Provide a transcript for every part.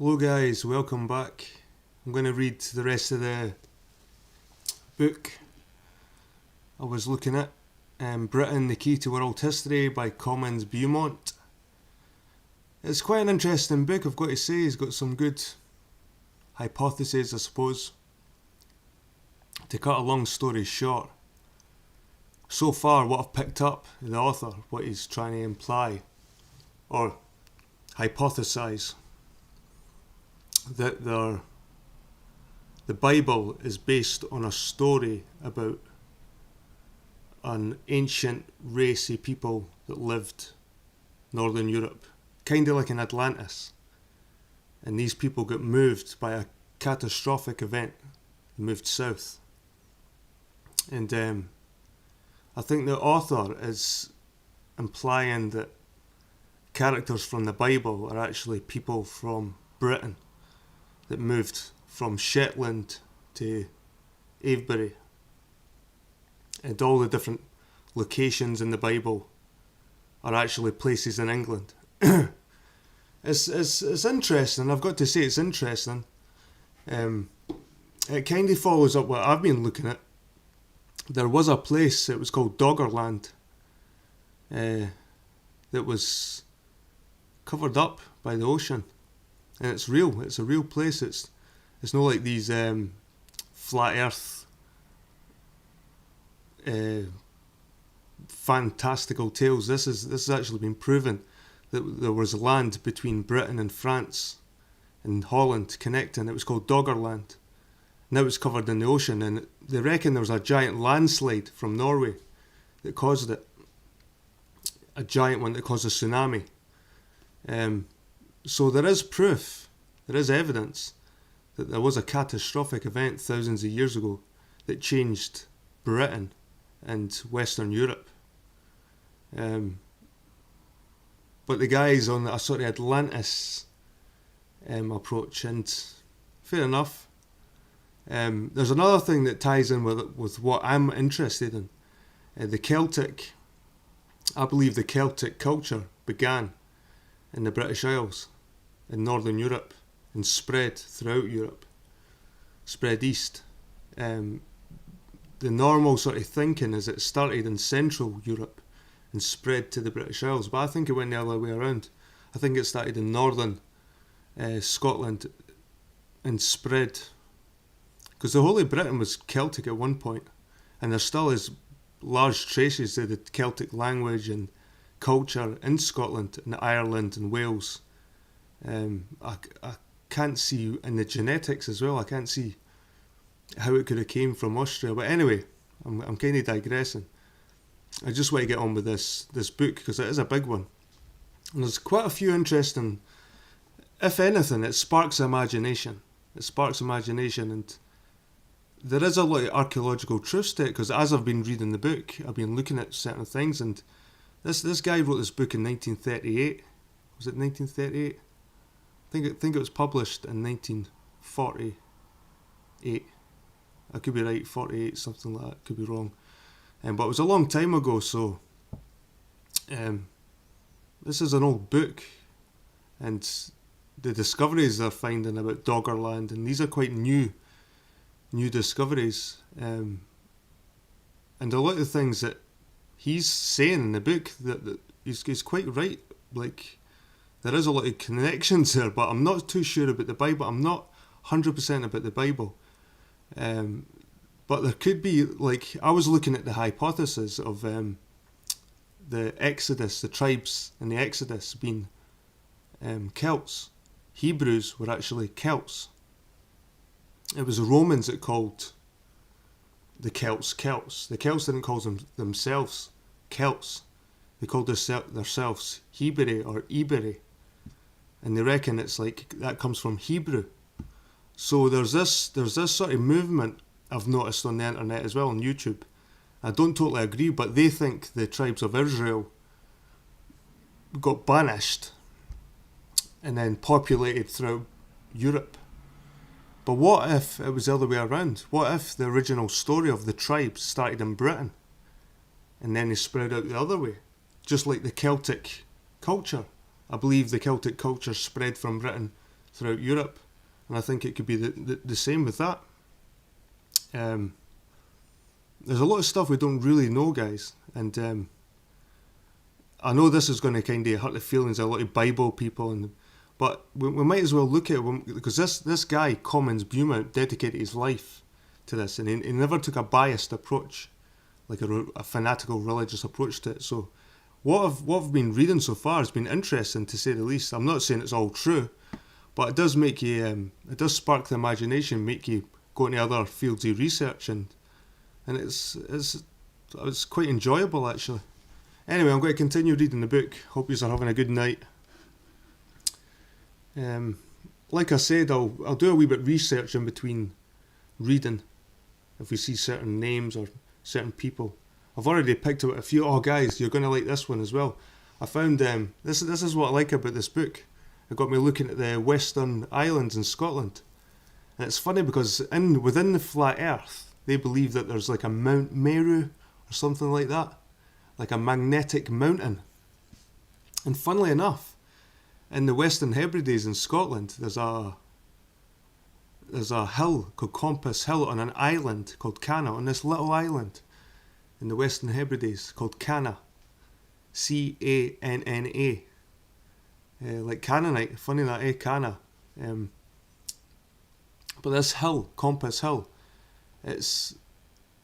Hello guys, welcome back. I'm going to read the rest of the book I was looking at, Britain, the Key to World History by Comyns Beaumont. It's quite an interesting book, I've got to say. He's got some good hypotheses, I suppose. To cut a long story short, so far what I've picked up, the author, what he's trying to imply or hypothesize, that the Bible is based on a story about an ancient racy people that lived Northern Europe, kind of like in Atlantis, and these people got moved by a catastrophic event, moved south, and I think the author is implying that characters from the Bible are actually people from Britain that moved from Shetland to Avebury, and all the different locations in the Bible are actually places in England. It's interesting. I've got to say it's interesting. It kind of follows up what I've been looking at. There was a place, it was called Doggerland, that was covered up by the ocean, and it's real. It's a real place. It's not like these flat Earth fantastical tales. This has actually been proven that there was land between Britain and France and Holland connecting. It was called Doggerland. Now it's covered in the ocean, and they reckon there was a giant landslide from Norway that caused it. A giant one that caused a tsunami. So there is proof, there is evidence that there was a catastrophic event thousands of years ago that changed Britain and Western Europe. But the guy's on a sort of Atlantis approach, and fair enough. There's another thing that ties in with what I'm interested in. The Celtic, I believe the Celtic culture began in the British Isles, in Northern Europe, and spread throughout Europe, spread east. The normal sort of thinking is it started in Central Europe and spread to the British Isles, but I think it went the other way around. I think it started in northern Scotland and spread, because the whole of Britain was Celtic at one point, and there still is large traces of the Celtic language and culture in Scotland and Ireland and Wales. I can't see, in the genetics as well, I can't see how it could have came from Austria. But anyway, I'm kind of digressing. I just want to get on with this book, because it is a big one. And there's quite a few interesting, if anything, it sparks imagination. It sparks imagination, and there is a lot of archaeological truths to it, because as I've been reading the book, I've been looking at certain things, and this guy wrote this book in 1938. Was it 1938? I think it was published in 1948. I could be right, 48, something like that. Could be wrong. But it was a long time ago, so this is an old book, and the discoveries they're finding about Doggerland, and these are quite new discoveries, and a lot of the things that he's saying in the book that he's quite right. Like, there is a lot of connections there, but I'm not too sure about the Bible. I'm not 100% about the Bible, but there could be, like, I was looking at the hypothesis of the Exodus, the tribes in the Exodus being Celts. Hebrews were actually Celts. It was the Romans that called the Celts Celts. The Celts didn't call themselves Celts. They called themselves Hebrew or Iberi. And they reckon it's like that comes from Hebrew. So there's this sort of movement I've noticed on the internet as well, on YouTube. I don't totally agree, but they think the tribes of Israel got banished and then populated throughout Europe. But what if it was the other way around? What if the original story of the tribes started in Britain and then they spread out the other way? Just like the Celtic culture. I believe the Celtic culture spread from Britain throughout Europe, and I think it could be the same with that. There's a lot of stuff we don't really know, guys, and I know this is going to kind of hurt the feelings of a lot of Bible people, but we might as well look at it, because this guy, Comyns Beaumont, dedicated his life to this, and he never took a biased approach, like a fanatical religious approach to it. So what I've been reading so far has been interesting, to say the least. I'm not saying it's all true, but it does make you, it does spark the imagination, make you go into other fields of research, and it's quite enjoyable, actually. Anyway, I'm going to continue reading the book. Hope you are having a good night. Like I said, I'll do a wee bit of research in between reading, if we see certain names or certain people. I've already picked out a few. Oh, guys, you're going to like this one as well. I found this is what I like about this book. It got me looking at the Western Islands in Scotland, and it's funny because within the flat Earth, they believe that there's like a Mount Meru or something like that, like a magnetic mountain. And funnily enough, in the Western Hebrides in Scotland, there's a hill called Comyns Hill on an island called Canna, on this little island in the Western Hebrides called Canna, Canna, like Canaanite. Funny that, Canna. But this hill, Comyns Hill, it's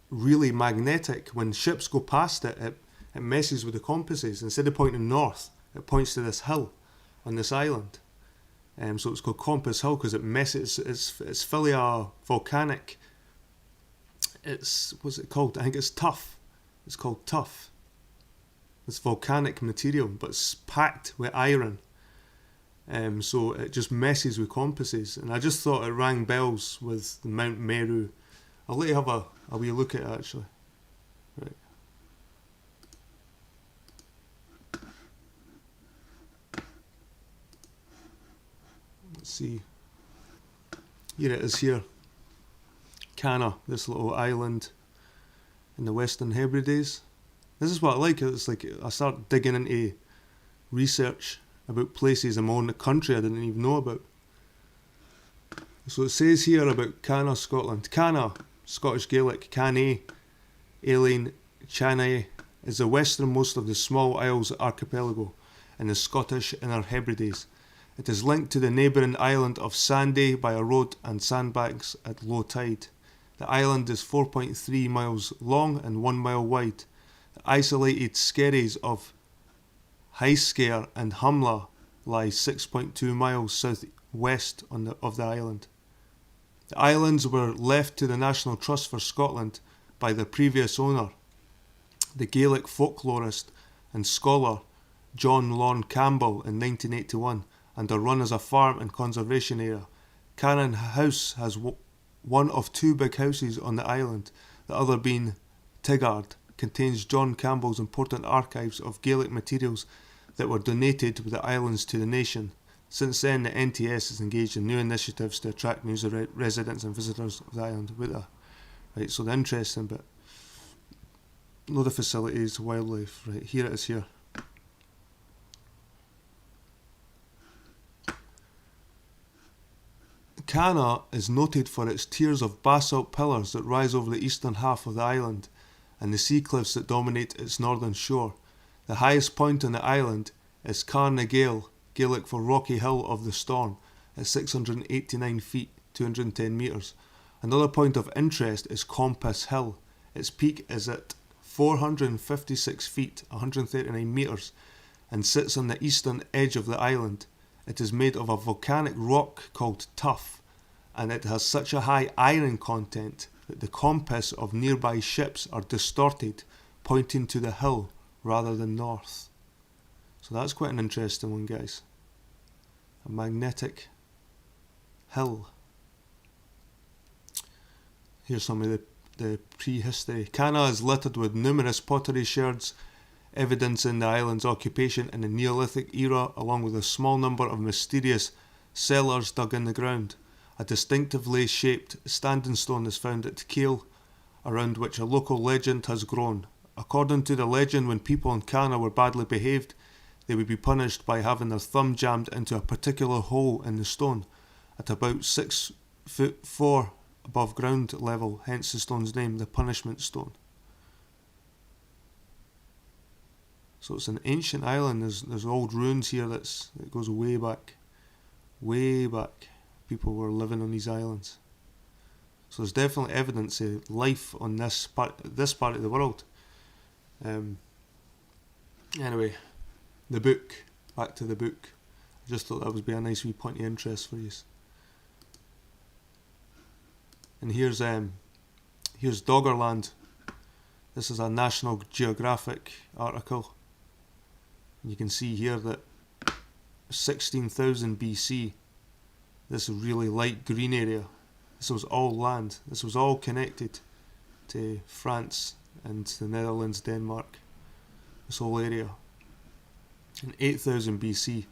really magnetic. When ships go past it, it messes with the compasses. Instead of pointing north, it points to this hill on this island. So it's called Comyns Hill because it messes. It's fully volcanic. What's it called? I think it's tuff. It's called tuff. It's volcanic material, but it's packed with iron. So it just messes with compasses. And I just thought it rang bells with the Mount Meru. I'll let you have a wee look at it, actually. Right. Let's see. Here it is here. Canna, this little island in the Western Hebrides. This is what I like. It's like I start digging into research about places in my own country I didn't even know about. So it says here about Canna, Scotland. Canna, Scottish Gaelic, Cannae, Aileen, Channae, is the westernmost of the small Isles archipelago in the Scottish Inner Hebrides. It is linked to the neighbouring island of Sanday by a road and sandbanks at low tide. The island is 4.3 miles long and 1 mile wide. The isolated skerries of Highscare and Humla lie 6.2 miles southwest of the island. The islands were left to the National Trust for Scotland by their previous owner, the Gaelic folklorist and scholar John Lorne Campbell, in 1981, and are run as a farm and conservation area. Cannon House has one of two big houses on the island, the other being Tigard, contains John Campbell's important archives of Gaelic materials that were donated with the islands to the nation. Since then, the NTS has engaged in new initiatives to attract new residents and visitors of the island. Right, so the interesting bit. Load of facilities, wildlife. Right, here it is here. Canna is noted for its tiers of basalt pillars that rise over the eastern half of the island and the sea cliffs that dominate its northern shore. The highest point on the island is Carnegale, Gaelic for Rocky Hill of the Storm, at 689 feet, 210 metres. Another point of interest is Comyns Hill. Its peak is at 456 feet, 139 metres, and sits on the eastern edge of the island. It is made of a volcanic rock called tuff, and it has such a high iron content that the compass of nearby ships are distorted, pointing to the hill rather than north. So that's quite an interesting one, guys. A magnetic hill. Here's some of the prehistory. Canna is littered with numerous pottery sherds, evidencing the island's occupation in the Neolithic era, along with a small number of mysterious cellars dug in the ground. A distinctively shaped standing stone is found at Kale, around which a local legend has grown. According to the legend, when people in Canna were badly behaved, they would be punished by having their thumb jammed into a particular hole in the stone. at about 6'4" above ground level, hence the stone's name, the Punishment Stone. So it's an ancient island. There's old ruins here that goes way back. Way back. People were living on these islands. So there's definitely evidence of life on this part of the world. Anyway, the book. Back to the book. I just thought that would be a nice wee point of interest for you. And here's Doggerland. This is a National Geographic article. And you can see here that 16,000 BC, this really light green area, this was all land. This was all connected to France and the Netherlands, Denmark, this whole area. In 8,000 BC,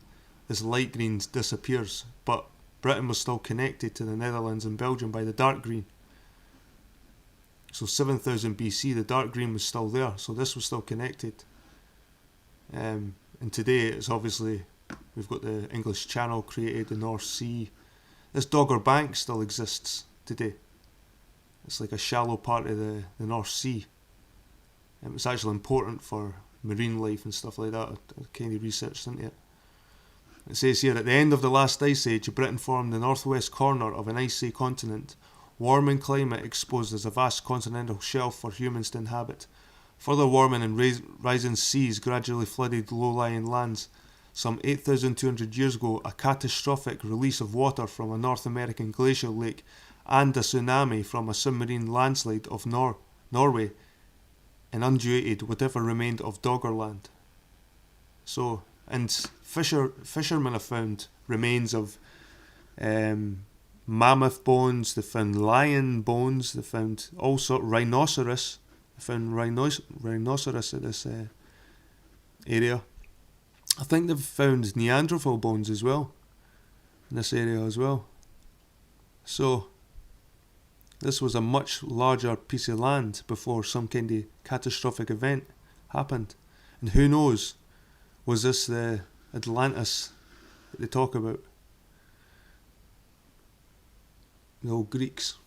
this light green disappears, but Britain was still connected to the Netherlands and Belgium by the dark green. So 7,000 BC, the dark green was still there, so this was still connected. And today, it's obviously, we've got the English Channel created, the North Sea. This Dogger Bank still exists today. It's like a shallow part of the North Sea. It's actually important for marine life and stuff like that. I kind of researched into it. It says here, at the end of the last ice age, Britain formed the northwest corner of an icy continent. Warming climate exposed as a vast continental shelf for humans to inhabit. Further warming and rising seas gradually flooded low-lying lands. Some 8,200 years ago, a catastrophic release of water from a North American glacial lake and a tsunami from a submarine landslide of Norway inundated whatever remained of Doggerland. So, and fishermen have found remains of mammoth bones, they found lion bones, they found also rhinoceros. They found rhinoceros in this area. I think they've found Neanderthal bones as well in this area as well. So this was a much larger piece of land before some kind of catastrophic event happened. And who knows, was this the Atlantis that they talk about? The old Greeks.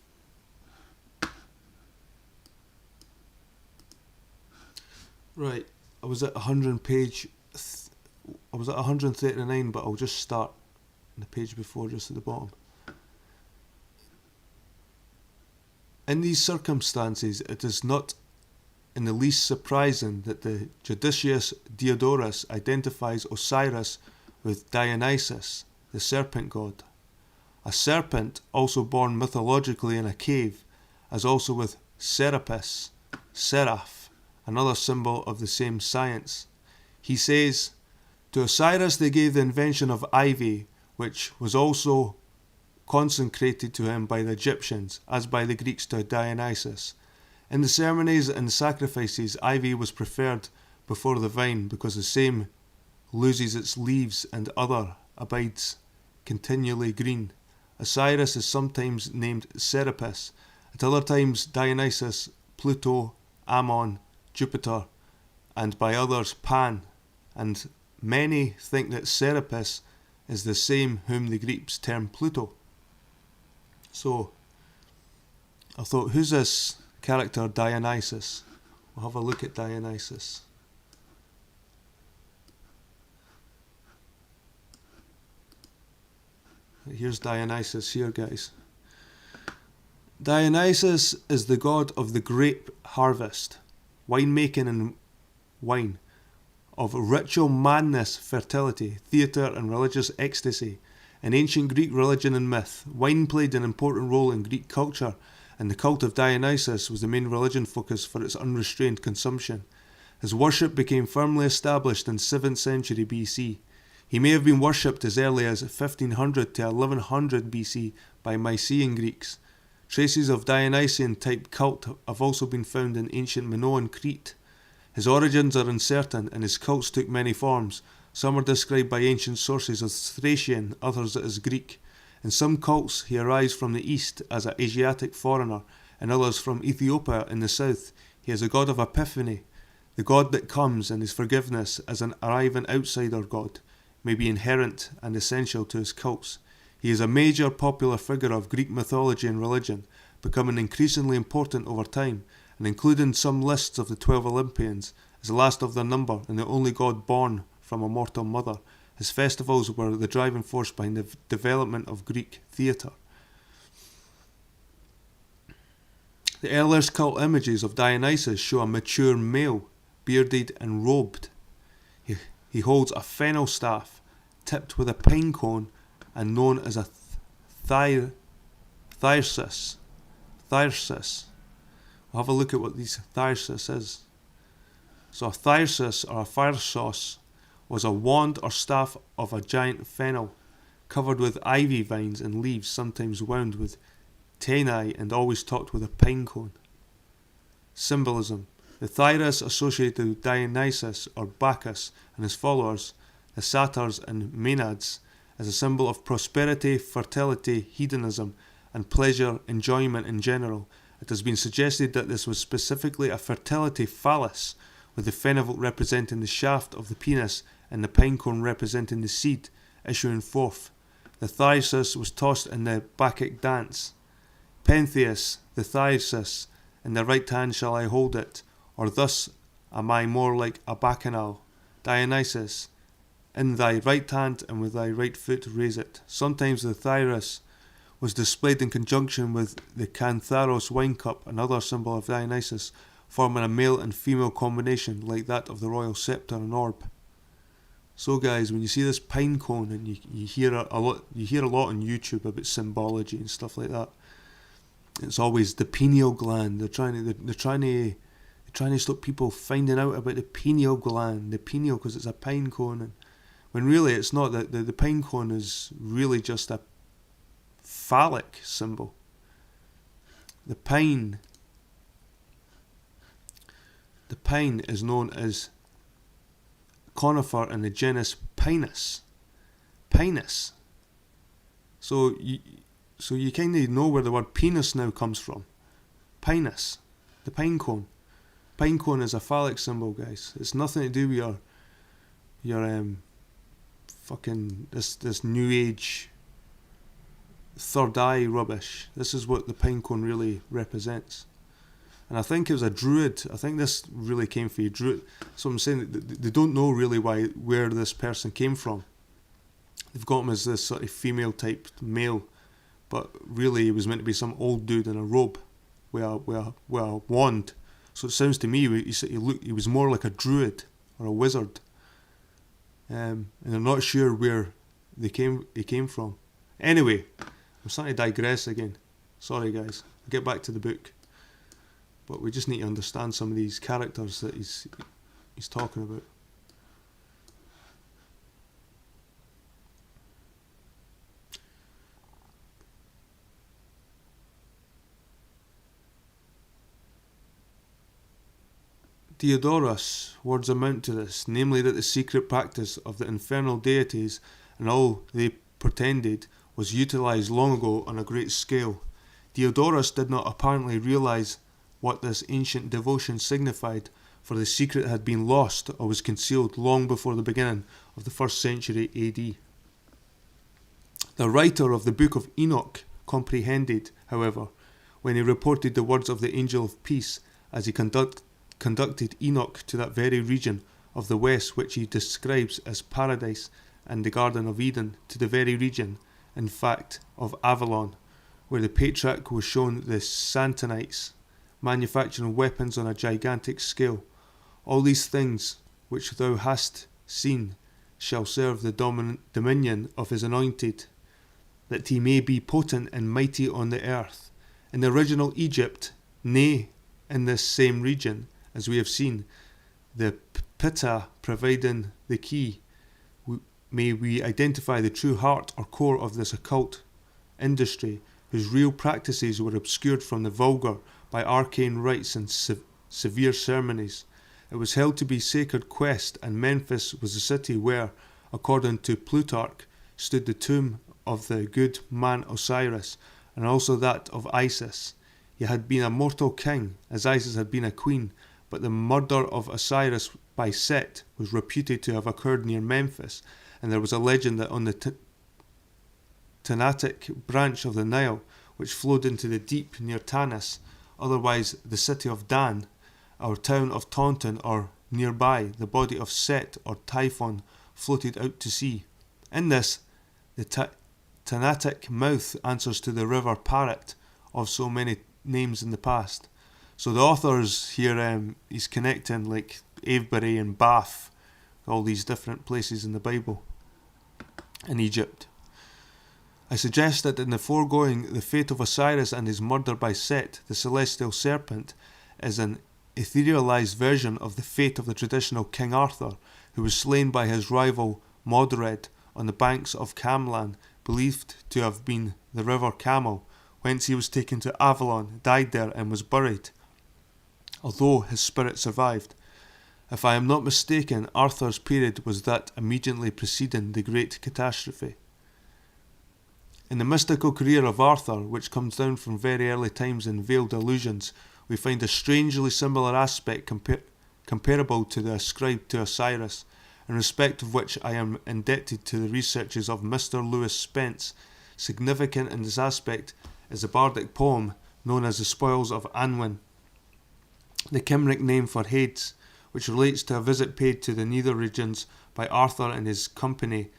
Right, I was at 139, but I'll just start on the page before, just at the bottom. In these circumstances, it is not in the least surprising that the judicious Diodorus identifies Osiris with Dionysus, the serpent god. A serpent also born mythologically in a cave, as also with Serapis, Seraph, another symbol of the same science. He says, to Osiris they gave the invention of ivy, which was also consecrated to him by the Egyptians, as by the Greeks to Dionysus. In the ceremonies and sacrifices, ivy was preferred before the vine, because the same loses its leaves and other abides continually green. Osiris is sometimes named Serapis, at other times Dionysus, Pluto, Ammon, Jupiter, and by others Pan, and many think that Serapis is the same whom the Greeks term Pluto. So, I thought, who's this character Dionysus? We'll have a look at Dionysus. Here's Dionysus here, guys. Dionysus is the god of the grape harvest, winemaking and wine, of ritual madness, fertility, theatre and religious ecstasy. In ancient Greek religion and myth, wine played an important role in Greek culture, and the cult of Dionysus was the main religion focus for its unrestrained consumption. His worship became firmly established in 7th century BC. He may have been worshipped as early as 1500 to 1100 BC by Mycenaean Greeks. Traces of Dionysian-type cult have also been found in ancient Minoan Crete. His origins are uncertain, and his cults took many forms. Some are described by ancient sources as Thracian, others as Greek. In some cults he arrives from the east as an Asiatic foreigner, and others from Ethiopia in the south. He is a god of Epiphany, the god that comes, and his forgiveness as an arriving outsider god may be inherent and essential to his cults. He is a major popular figure of Greek mythology and religion, becoming increasingly important over time, and included in some lists of the 12 Olympians as the last of their number and the only god born from a mortal mother. His festivals were the driving force behind the development of Greek theatre. The earliest cult images of Dionysus show a mature male, bearded and robed. He holds a fennel staff, tipped with a pine cone, and known as a thyrsus. Thyrsus. We'll have a look at what these thyrsus is. So a thyrsus, or a thyrsos, was a wand or staff of a giant fennel, covered with ivy vines and leaves, sometimes wound with tenai and always topped with a pine cone. Symbolism. The thyrsus associated with Dionysus or Bacchus and his followers, the satyrs and maenads, as a symbol of prosperity, fertility, hedonism, and pleasure enjoyment in general. It has been suggested that this was specifically a fertility phallus, with the fennel representing the shaft of the penis and the pine cone representing the seed issuing forth. The thyrsus was tossed in the Bacchic dance. Pentheus, the thyrsus, in the right hand shall I hold it, or thus am I more like a bacchanal. Dionysus, in thy right hand and with thy right foot raise it. Sometimes the thyrsus was displayed in conjunction with the cantharos wine cup, another symbol of Dionysus, forming a male and female combination like that of the royal scepter and orb. So guys, when you see this pine cone, and you hear a lot on YouTube about symbology and stuff like that, it's always the pineal gland. They're trying to stop people finding out about the pineal gland, the pineal, because it's a pine cone, and when really it's not. The pine cone is really just a phallic symbol. The pine is known as conifer in the genus Pinus. Pinus. So you kind of know where the word penis now comes from. Pinus, the pine cone. Pine cone is a phallic symbol, guys. It's nothing to do with your fucking this new age third eye rubbish. This is what the pine cone really represents. And I think it was a druid. I think this really came from a druid. So I'm saying that they don't know really where this person came from. They've got him as this sort of female typed male, but really he was meant to be some old dude in a robe with a wand. So it sounds to me he was more like a druid or a wizard. And I'm not sure where he came from. Anyway, I'm starting to digress again. Sorry guys. I'll get back to the book. But we just need to understand some of these characters that he's talking about. Diodorus' words amount to this, namely that the secret practice of the infernal deities and all they portended was utilised long ago on a great scale. Diodorus did not apparently realise what this ancient devotion signified, for the secret had been lost or was concealed long before the beginning of the 1st century AD. The writer of the Book of Enoch comprehended, however, when he reported the words of the angel of peace as he conducted Enoch to that very region of the west which he describes as paradise and the Garden of Eden, to the very region, in fact, of Avalon, where the patriarch was shown the Santanites manufacturing weapons on a gigantic scale. All these things which thou hast seen shall serve the dominion of his anointed, that he may be potent and mighty on the earth. In the original Egypt, nay, in this same region, as we have seen, the Pitta providing the key, may we identify the true heart or core of this occult industry, whose real practices were obscured from the vulgar by arcane rites and severe ceremonies. It was held to be sacred quest, and Memphis was the city where, according to Plutarch, stood the tomb of the good man Osiris, and also that of Isis. He had been a mortal king, as Isis had been a queen, but the murder of Osiris by Set was reputed to have occurred near Memphis, and there was a legend that on the Tanatic branch of the Nile, which flowed into the deep near Tanis, otherwise the city of Dan, our town of Taunton, or nearby, the body of Set or Typhon floated out to sea. In this, the Tanatic mouth answers to the river Parrot of so many names in the past. So the author's here, he's connecting like Avebury and Bath, all these different places in the Bible, in Egypt. I suggest that in the foregoing, the fate of Osiris and his murder by Set, the celestial serpent, is an etherealized version of the fate of the traditional King Arthur, who was slain by his rival Modred on the banks of Camlan, believed to have been the river Camel, whence he was taken to Avalon, died there, and was buried, although his spirit survived. If I am not mistaken, Arthur's period was that immediately preceding the Great Catastrophe. In the mystical career of Arthur, which comes down from very early times in veiled allusions, we find a strangely similar aspect comparable to the ascribed to Osiris, in respect of which I am indebted to the researches of Mr. Lewis Spence. Significant in this aspect is a bardic poem known as the Spoils of Anwen, the Cymric name for Hades, which relates to a visit paid to the nether regions by Arthur and his company,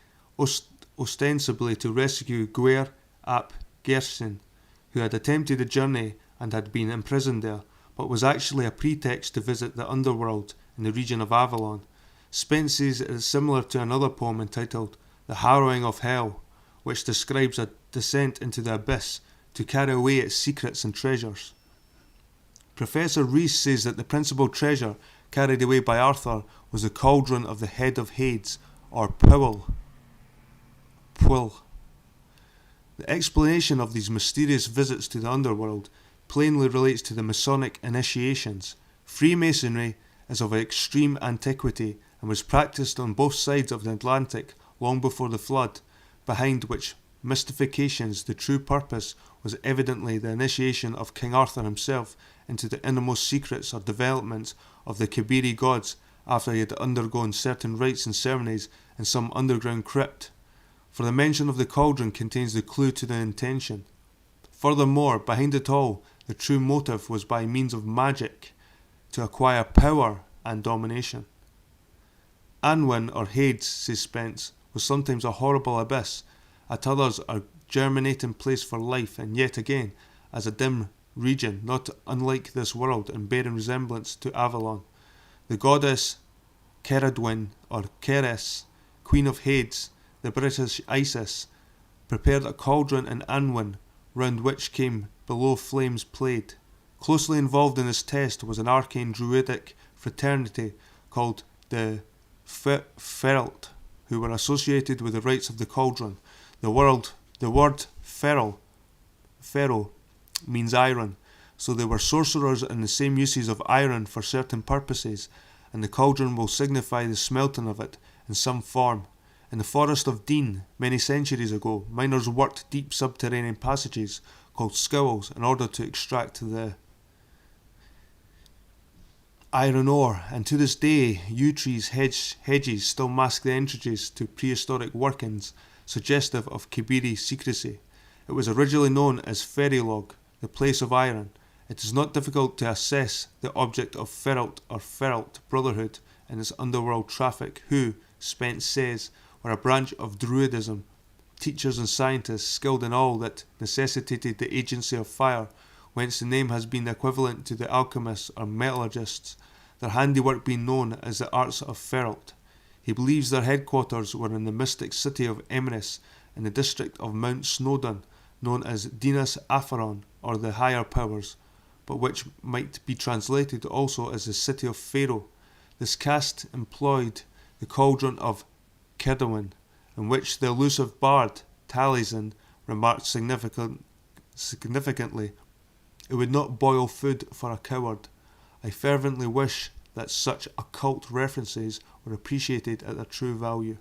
ostensibly to rescue Gwyr ap Gersin, who had attempted the journey and had been imprisoned there, but was actually a pretext to visit the underworld in the region of Avalon. Spence says it is similar to another poem entitled The Harrowing of Hell, which describes a descent into the abyss to carry away its secrets and treasures. Professor Rees says that the principal treasure carried away by Arthur was the cauldron of the head of Hades, or Pwyll. The explanation of these mysterious visits to the underworld plainly relates to the Masonic initiations. Freemasonry is of extreme antiquity and was practiced on both sides of the Atlantic long before the flood, behind which mystifications the true purpose was evidently the initiation of King Arthur himself into the innermost secrets or developments of the Kibiri gods after he had undergone certain rites and ceremonies in some underground crypt, for the mention of the cauldron contains the clue to the intention. Furthermore, behind it all, the true motive was by means of magic, to acquire power and domination. Anwen, or Hades, says Spence, was sometimes a horrible abyss, at others a germinating place for life, and yet again, as a dim region not unlike this world and bearing resemblance to Avalon. The goddess Ceridwen, or Ceres, Queen of Hades, the British Isis, prepared a cauldron in Anwen, round which came below flames played. Closely involved in this test was an arcane druidic fraternity called the Feralt, who were associated with the rites of the cauldron. The word Pharaoh means iron, so they were sorcerers in the same uses of iron for certain purposes, and the cauldron will signify the smelting of it in some form. In the forest of Dean, many centuries ago, miners worked deep subterranean passages called skills in order to extract the iron ore, and to this day yew trees hedges still mask the entrances to prehistoric workings, suggestive of Kibiri secrecy. It was originally known as Ferilog, the place of iron. It is not difficult to assess the object of Feralt or Feralt Brotherhood in its underworld traffic, who, Spence says, were a branch of Druidism, teachers and scientists skilled in all that necessitated the agency of fire, whence the name has been equivalent to the alchemists or metallurgists, their handiwork being known as the arts of Feralt. He believes their headquarters were in the mystic city of Emrys, in the district of Mount Snowdon, known as Dinas Afaron, or the higher powers, but which might be translated also as the city of Pharaoh. This caste employed the cauldron of Kedawin, in which the elusive bard Taliesin remarked significantly, "It would not boil food for a coward." I fervently wish that such occult references were appreciated at their true value.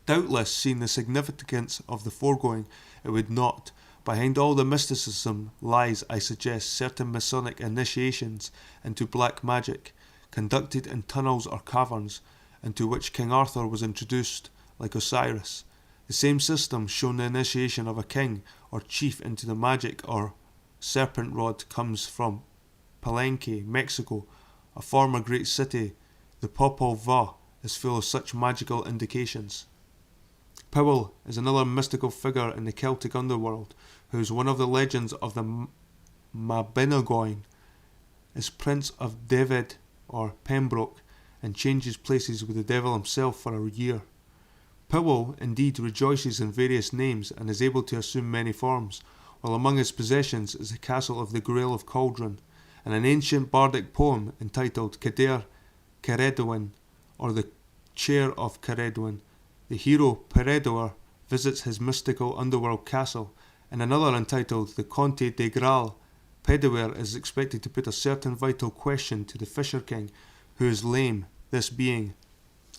Doubtless, seeing the significance of the foregoing, it would not. Behind all the mysticism lies, I suggest, certain Masonic initiations into black magic, conducted in tunnels or caverns, into which King Arthur was introduced, like Osiris. The same system shown the initiation of a king or chief into the magic or serpent rod comes from Palenque, Mexico, a former great city. The Popol Vuh is full of such magical indications. Powell is another mystical figure in the Celtic underworld, who is one of the legends of the Mabinogion, is Prince of Dyfed or Pembroke, and changes places with the devil himself for a year. Powell indeed rejoices in various names and is able to assume many forms, while among his possessions is the castle of the Grail of Cauldron, and an ancient bardic poem entitled Cader Ceredwen, or the Chair of Ceredwen. The hero Peredur visits his mystical underworld castle. In another entitled The Conte de Graal, Peredur is expected to put a certain vital question to the Fisher King, who is lame, this being,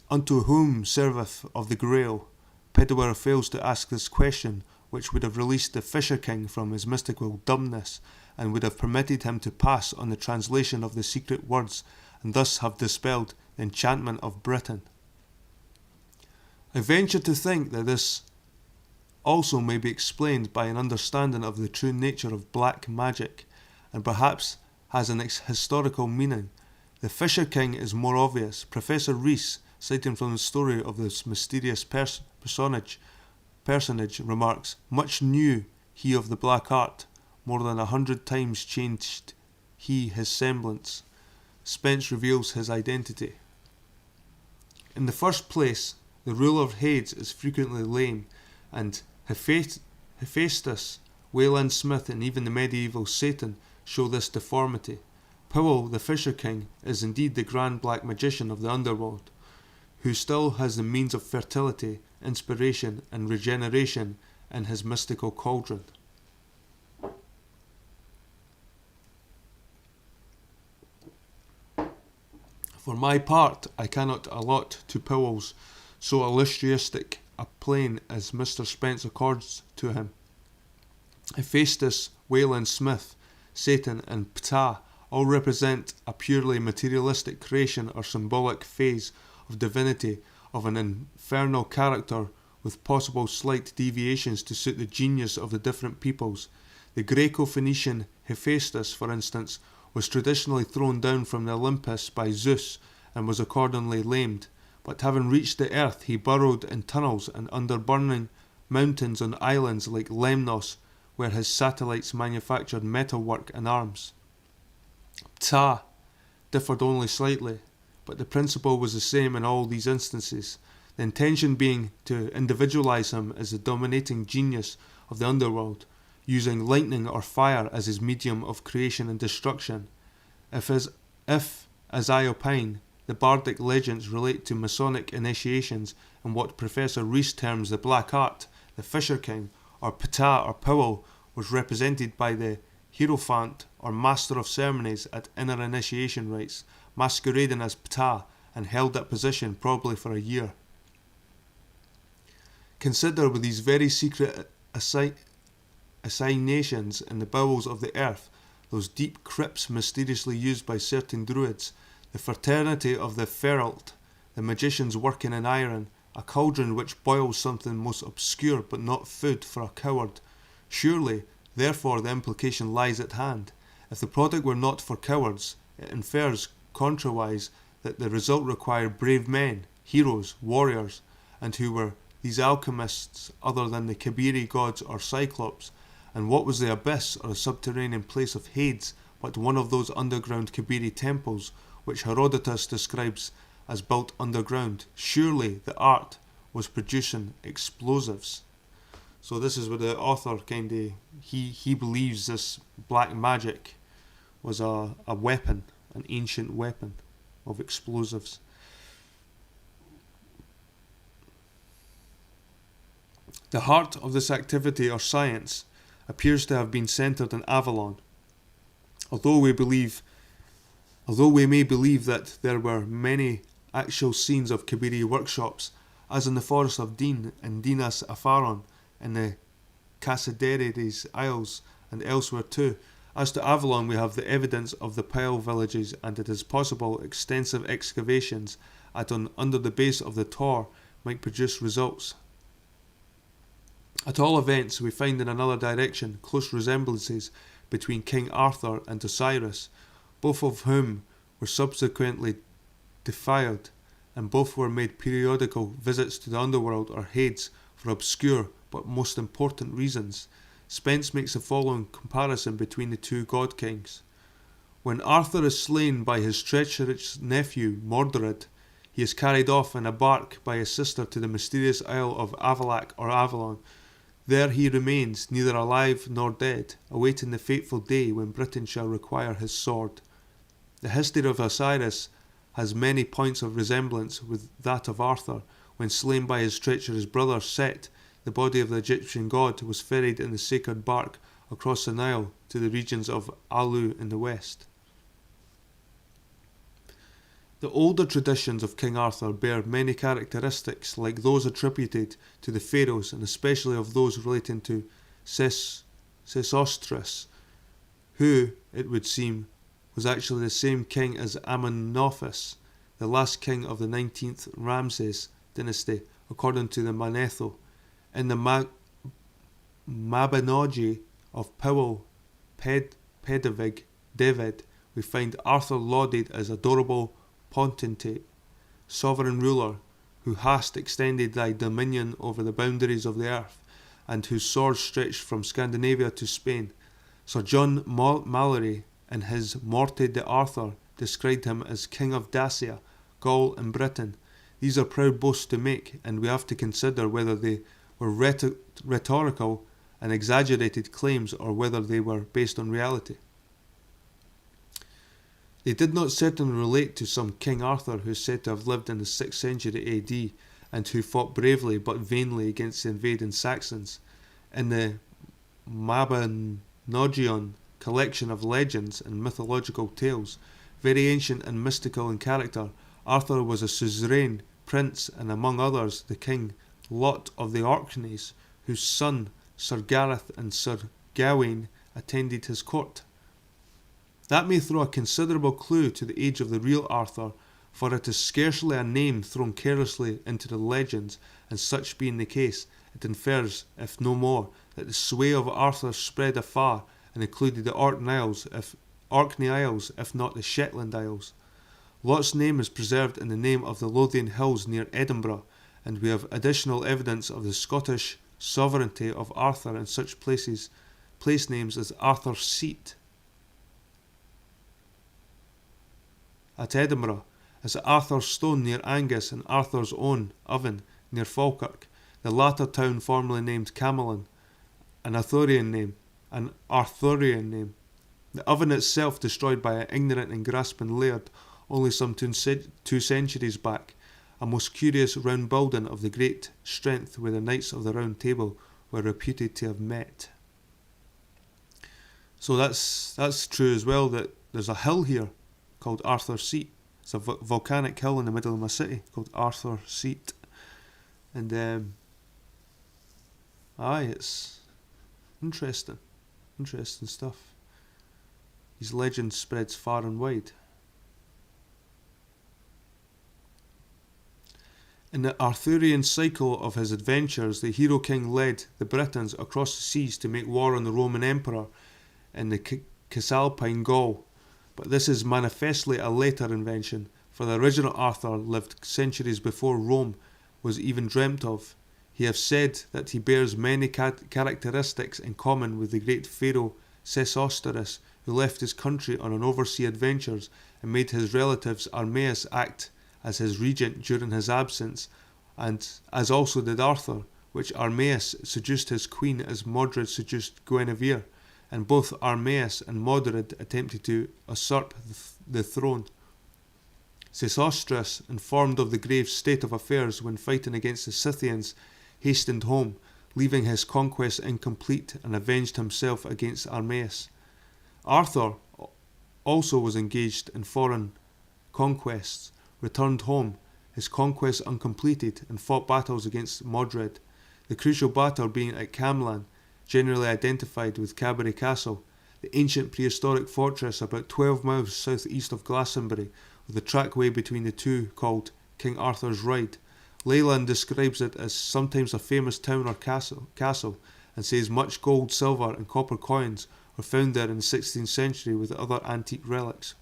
"Unto whom serveth of the Grail?" Peredur fails to ask this question, which would have released the Fisher King from his mystical dumbness, and would have permitted him to pass on the translation of the secret words, and thus have dispelled the enchantment of Britain. I venture to think that this also may be explained by an understanding of the true nature of black magic, and perhaps has an historical meaning. The Fisher King is more obvious. Professor Rees, citing from the story of this mysterious personage, remarks, "Much knew he of the black art, more than 100 times changed he his semblance." Spence reveals his identity. In the first place, the ruler of Hades is frequently lame, and Hephaestus, Wayland Smith, and even the medieval Satan show this deformity. Powell, the Fisher King, is indeed the grand black magician of the underworld, who still has the means of fertility, inspiration, and regeneration in his mystical cauldron. For my part, I cannot allot to Powell's so illustrious a plane as Mr. Spence accords to him. Hephaestus, Wayland Smith, Satan, and Ptah all represent a purely materialistic creation or symbolic phase of divinity of an infernal character, with possible slight deviations to suit the genius of the different peoples. The Greco-Phoenician Hephaestus, for instance, was traditionally thrown down from the Olympus by Zeus and was accordingly lamed, but having reached the earth he burrowed in tunnels and under burning mountains on islands like Lemnos, where his satellites manufactured metalwork and arms. Ptah differed only slightly, but the principle was the same in all these instances, the intention being to individualize him as the dominating genius of the underworld, using lightning or fire as his medium of creation and destruction. If, as I opine, the bardic legends relate to Masonic initiations in what Professor Rees terms the black art, the Fisher King, or Ptah or Powell, was represented by the Hierophant or Master of Ceremonies at inner initiation rites, masquerading as Ptah, and held that position probably for a year. Consider with these very secret assignations in the bowels of the earth, those deep crypts mysteriously used by certain druids, the fraternity of the Feralt, the magicians working in iron, a cauldron which boils something most obscure but not food for a coward. Surely, therefore, the implication lies at hand. If the product were not for cowards, it infers, contrawise, that the result required brave men, heroes, warriors, and who were these alchemists other than the Kabiri gods or Cyclops? And what was the abyss or the subterranean place of Hades but one of those underground Kabiri temples which Herodotus describes as built underground? Surely the art was producing explosives. So this is where the author he believes this black magic was a weapon, an ancient weapon of explosives. The heart of this activity or science appears to have been centered in Avalon. Although we may believe that there were many actual scenes of Kabiri workshops, as in the forest of Din and Dinas Afaron, in the Cassiderides Isles, and elsewhere too. As to Avalon, we have the evidence of the Pile villages, and it is possible extensive excavations at and under the base of the Tor might produce results. At all events, we find in another direction close resemblances between King Arthur and Osiris, both of whom were subsequently deified, and both were made periodical visits to the underworld or Hades for obscure but most important reasons. Spence makes the following comparison between the two god kings. When Arthur is slain by his treacherous nephew Mordred, he is carried off in a bark by his sister to the mysterious isle of Avalac or Avalon. There he remains, neither alive nor dead, awaiting the fateful day when Britain shall require his sword. The history of Osiris has many points of resemblance with that of Arthur. When slain by his treacherous brother Set, the body of the Egyptian god was ferried in the sacred bark across the Nile to the regions of Alu in the west. The older traditions of King Arthur bear many characteristics like those attributed to the pharaohs, and especially of those relating to Sesostris, who, it would seem, was actually the same king as Amenophis, the last king of the 19th Ramses dynasty, according to the Manetho. In the Mabinogi of Powell Pedavig David, we find Arthur lauded as adorable potentate, sovereign ruler, who hast extended thy dominion over the boundaries of the earth, and whose sword stretched from Scandinavia to Spain. Sir John Mallory, in his Morte d'Arthur, described him as King of Dacia, Gaul and Britain. These are proud boasts to make, and we have to consider whether they were rhetorical and exaggerated claims or whether they were based on reality. They did not certainly relate to some King Arthur who is said to have lived in the 6th century AD and who fought bravely but vainly against the invading Saxons. In the Mabinogion collection of legends and mythological tales, very ancient and mystical in character, Arthur was a suzerain prince and among others the King Lot of the Orkneys, whose son Sir Gareth and Sir Gawain attended his court. That may throw a considerable clue to the age of the real Arthur, for it is scarcely a name thrown carelessly into the legends, and such being the case, it infers, if no more, that the sway of Arthur spread afar and included the Orkney Isles, if not the Shetland Isles. Lot's name is preserved in the name of the Lothian Hills near Edinburgh, and we have additional evidence of the Scottish sovereignty of Arthur in such place names as Arthur's Seat at Edinburgh, as Arthur's Stone near Angus and Arthur's Own Oven near Falkirk, the latter town formerly named Camelon, an Arthurian name. The oven itself destroyed by an ignorant and grasping laird only some 2 centuries back, a most curious round building of the great strength where the Knights of the Round Table were reputed to have met. So that's true as well, that there's a hill here called Arthur's Seat. It's a volcanic hill in the middle of my city called Arthur's Seat. And it's interesting stuff. These legends spreads far and wide. In the Arthurian cycle of his adventures, the hero king led the Britons across the seas to make war on the Roman emperor in the Cisalpine Gaul. But this is manifestly a later invention, for the original Arthur lived centuries before Rome was even dreamt of. He has said that he bears many characteristics in common with the great pharaoh Sesostris, who left his country on an overseas adventures and made his relatives Armaeus act as his regent during his absence, and as also did Arthur, which Armaeus seduced his queen as Modred seduced Guinevere, and both Armaeus and Modred attempted to usurp the throne. Sesostris, informed of the grave state of affairs when fighting against the Scythians, hastened home, leaving his conquest incomplete, and avenged himself against Armaeus. Arthur also was engaged in foreign conquests, returned home, his conquests uncompleted, and fought battles against Modred, the crucial battle being at Camlan, generally identified with Cabaret Castle, the ancient prehistoric fortress about 12 miles southeast of Glastonbury, with a trackway between the two called King Arthur's Ride, Leyland describes it as sometimes a famous town or castle, and says much gold, silver, and copper coins were found there in the 16th century with other antique relics.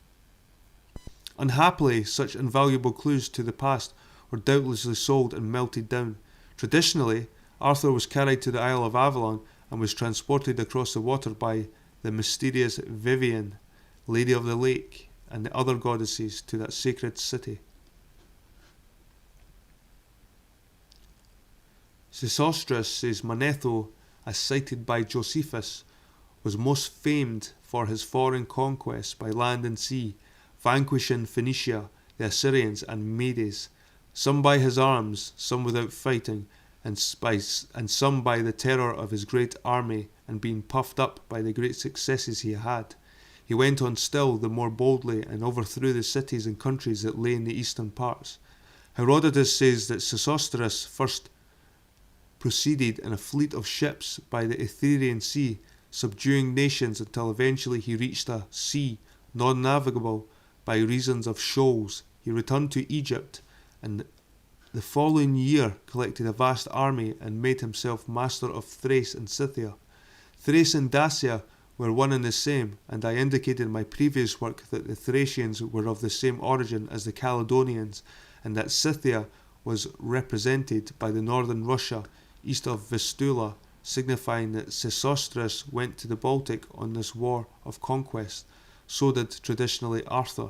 Unhappily, such invaluable clues to the past were doubtlessly sold and melted down. Traditionally, Arthur was carried to the Isle of Avalon and was transported across the water by the mysterious Vivian, Lady of the Lake, and the other goddesses to that sacred city. Sesostris says Manetho, as cited by Josephus, was most famed for his foreign conquests by land and sea, vanquishing Phoenicia, the Assyrians, and Medes, some by his arms, some without fighting, and some by the terror of his great army and being puffed up by the great successes he had. He went on still the more boldly and overthrew the cities and countries that lay in the eastern parts. Herodotus says that Sesostris first proceeded in a fleet of ships by the Etherean Sea, subduing nations until eventually he reached a sea non-navigable by reasons of shoals. He returned to Egypt and the following year collected a vast army and made himself master of Thrace and Scythia. Thrace and Dacia were one and the same, and I indicated in my previous work that the Thracians were of the same origin as the Caledonians, and that Scythia was represented by the northern Russia east of Vistula, signifying that Sesostris went to the Baltic on this war of conquest. So did traditionally Arthur.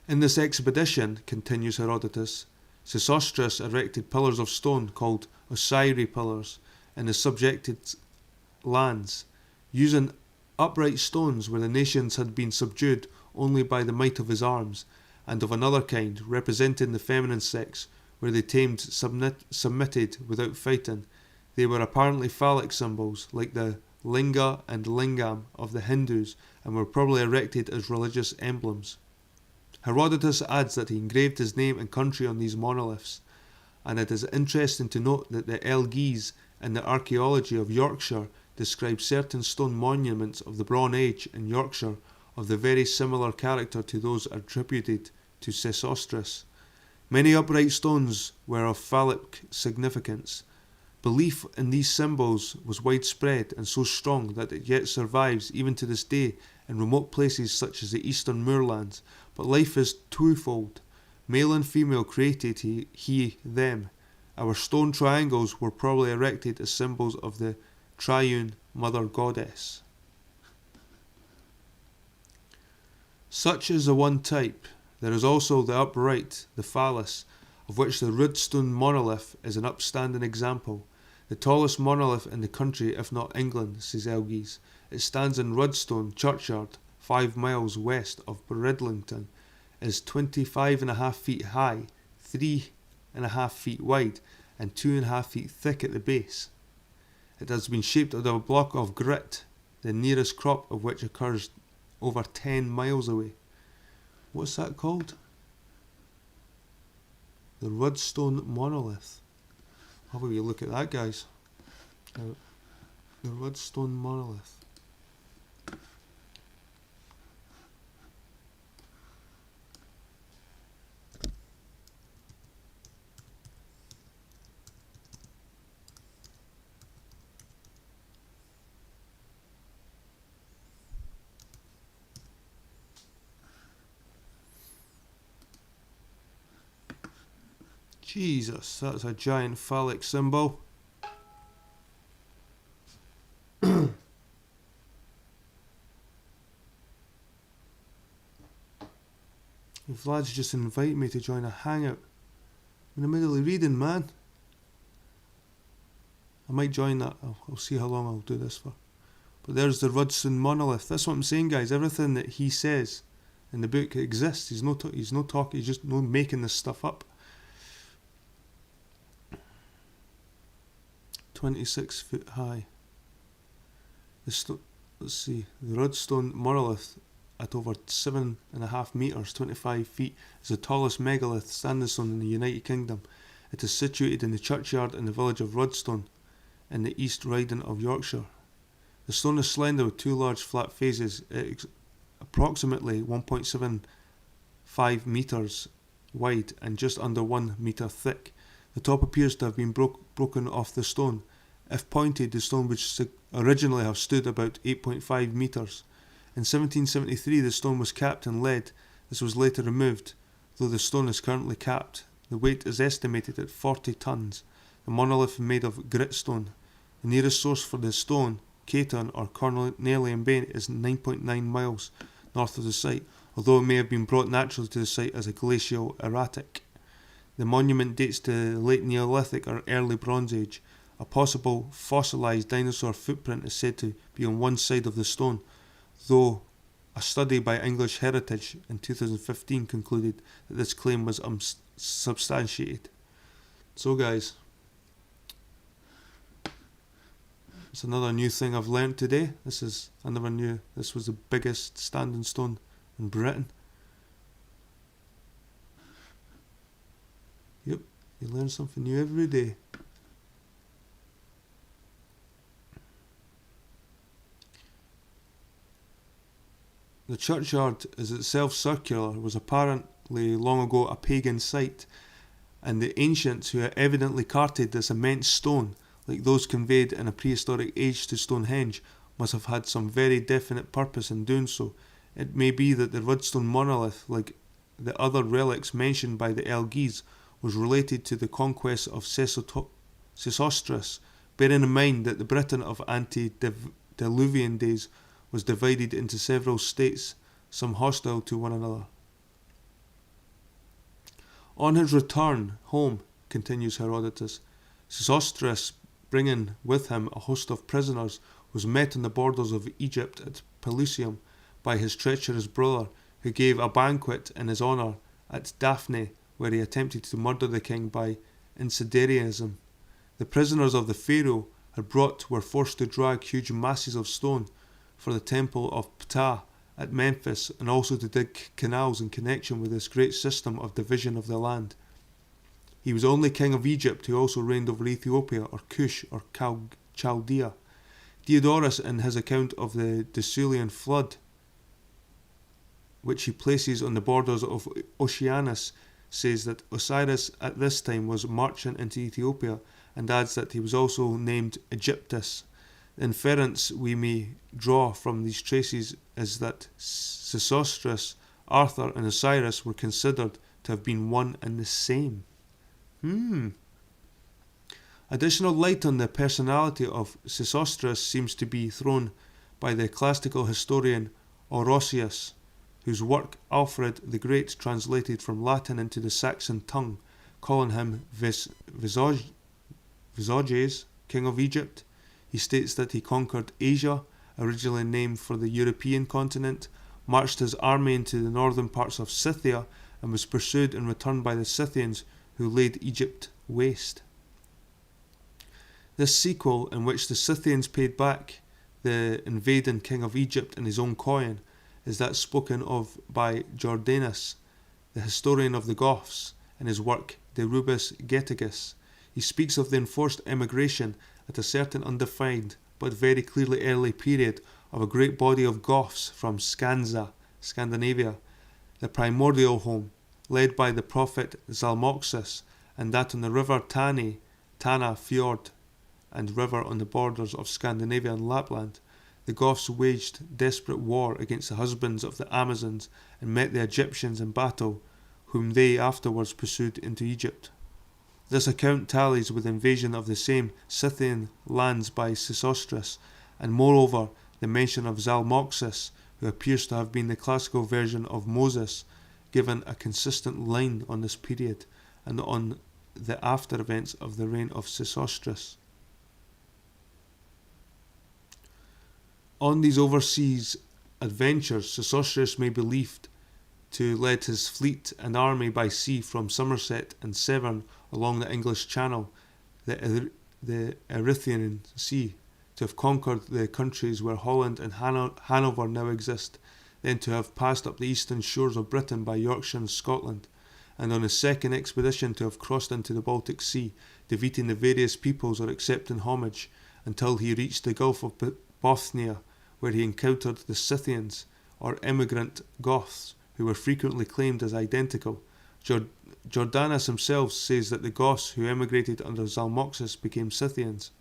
In this expedition, continues Herodotus, Sesostris erected pillars of stone called Osiri pillars in the subjected lands, using upright stones where the nations had been subdued only by the might of his arms, and of another kind, representing the feminine sex, where they submitted without fighting. They were apparently phallic symbols, like the linga and lingam of the Hindus, and were probably erected as religious emblems. Herodotus adds that he engraved his name and country on these monoliths, and it is interesting to note that the Elgies in the archaeology of Yorkshire describe certain stone monuments of the Bronze Age in Yorkshire of the very similar character to those attributed to Sesostris. Many upright stones were of phallic significance. Belief in these symbols was widespread and so strong that it yet survives even to this day in remote places such as the eastern moorlands. But life is twofold. Male and female created he, them. Our stone triangles were probably erected as symbols of the triune mother goddess. Such is the one type. There is also the upright, the phallus, of which the Rudstone monolith is an upstanding example. The tallest monolith in the country, if not England, says Elgies. It stands in Rudstone churchyard, 5 miles west of Bridlington, is 25.5 feet high, 3.5 feet wide, and 2.5 feet thick at the base. It has been shaped out of a block of grit, the nearest crop of which occurs over 10 miles away. What's that called? The Rudstone monolith. How about you look at that, guys? The Rudstone monolith. Jesus, that's a giant phallic symbol. Vlad's just invited me to join a hangout. I'm in the middle of reading, man. I might join that. I'll see how long I'll do this for. But there's the Rudstone monolith. That's what I'm saying, guys. Everything that he says in the book exists. He's not talking. He's just not making this stuff up. 26 foot high. Let's see. The Rudstone monolith at over 7.5 metres, 25 feet, is the tallest megalith sandstone in the United Kingdom. It is situated in the churchyard in the village of Rudstone, in the East Riding of Yorkshire. The stone is slender with 2 large flat faces, approximately 1.75 metres wide and just under 1 metre thick. The top appears to have been broken off the stone. If pointed, the stone would originally have stood about 8.5 metres. In 1773 the stone was capped in lead. This was later removed, though the stone is currently capped. The weight is estimated at 40 tonnes. The monolith is made of gritstone. The nearest source for the stone, Caton or Cornelian Bay, is 9.9 miles north of the site, although it may have been brought naturally to the site as a glacial erratic. The monument dates to the late Neolithic or early Bronze Age. A possible fossilised dinosaur footprint is said to be on one side of the stone, though a study by English Heritage in 2015 concluded that this claim was unsubstantiated. So guys, it's another new thing I've learnt today. I never knew this was the biggest standing stone in Britain. Yep, you learn something new every day. The churchyard is itself circular, was apparently long ago a pagan site, and the ancients who had evidently carted this immense stone, like those conveyed in a prehistoric age to Stonehenge, must have had some very definite purpose in doing so. It may be that the Rudstone monolith, like the other relics mentioned by the Elgies, was related to the conquest of Sesostris, bearing in mind that the Britain of antediluvian days was divided into several states, some hostile to one another. On his return home, continues Herodotus, Sesostris, bringing with him a host of prisoners, was met on the borders of Egypt at Pelusium by his treacherous brother, who gave a banquet in his honour at Daphne, where he attempted to murder the king by incendiarism. The prisoners of the pharaoh were forced to drag huge masses of stone for the temple of Ptah at Memphis, and also to dig canals in connection with this great system of division of the land. He was only king of Egypt who also reigned over Ethiopia, or Kush, or Chaldea. Diodorus, in his account of the Desullian flood, which he places on the borders of Oceanus, says that Osiris at this time was marching into Ethiopia, and adds that he was also named Egyptus. The inference we may draw from these traces is that Sesostris, Arthur, and Osiris were considered to have been one and the same. Additional light on the personality of Sesostris seems to be thrown by the classical historian Orosius, whose work Alfred the Great translated from Latin into the Saxon tongue, calling him Visages, king of Egypt. He states that he conquered Asia, originally named for the European continent, marched his army into the northern parts of Scythia, and was pursued and returned by the Scythians, who laid Egypt waste. This sequel, in which the Scythians paid back the invading king of Egypt in his own coin, is that spoken of by Jordanus, the historian of the Goths, in his work De Rubis Getigus. He speaks of the enforced emigration at a certain undefined but very clearly early period of a great body of Goths from Skansa, Scandinavia, the primordial home, led by the prophet Zalmoxis, and that on the river Tana Fjord, and river on the borders of Scandinavia and Lapland. The Goths waged desperate war against the husbands of the Amazons and met the Egyptians in battle, whom they afterwards pursued into Egypt. This account tallies with the invasion of the same Scythian lands by Sesostris, and moreover the mention of Zalmoxis, who appears to have been the classical version of Moses, given a consistent line on this period and on the after events of the reign of Sesostris. On these overseas adventures, Sesostris may be believed to lead his fleet and army by sea from Somerset and Severn along the English Channel, the Erythraean Sea, to have conquered the countries where Holland and Hanover now exist, then to have passed up the eastern shores of Britain by Yorkshire and Scotland, and on his second expedition to have crossed into the Baltic Sea, defeating the various peoples or accepting homage, until he reached the Gulf of Bothnia, where he encountered the Scythians, or emigrant Goths, who were frequently claimed as identical. Jordanus himself says that the Goths who emigrated under Zalmoxis became Scythians.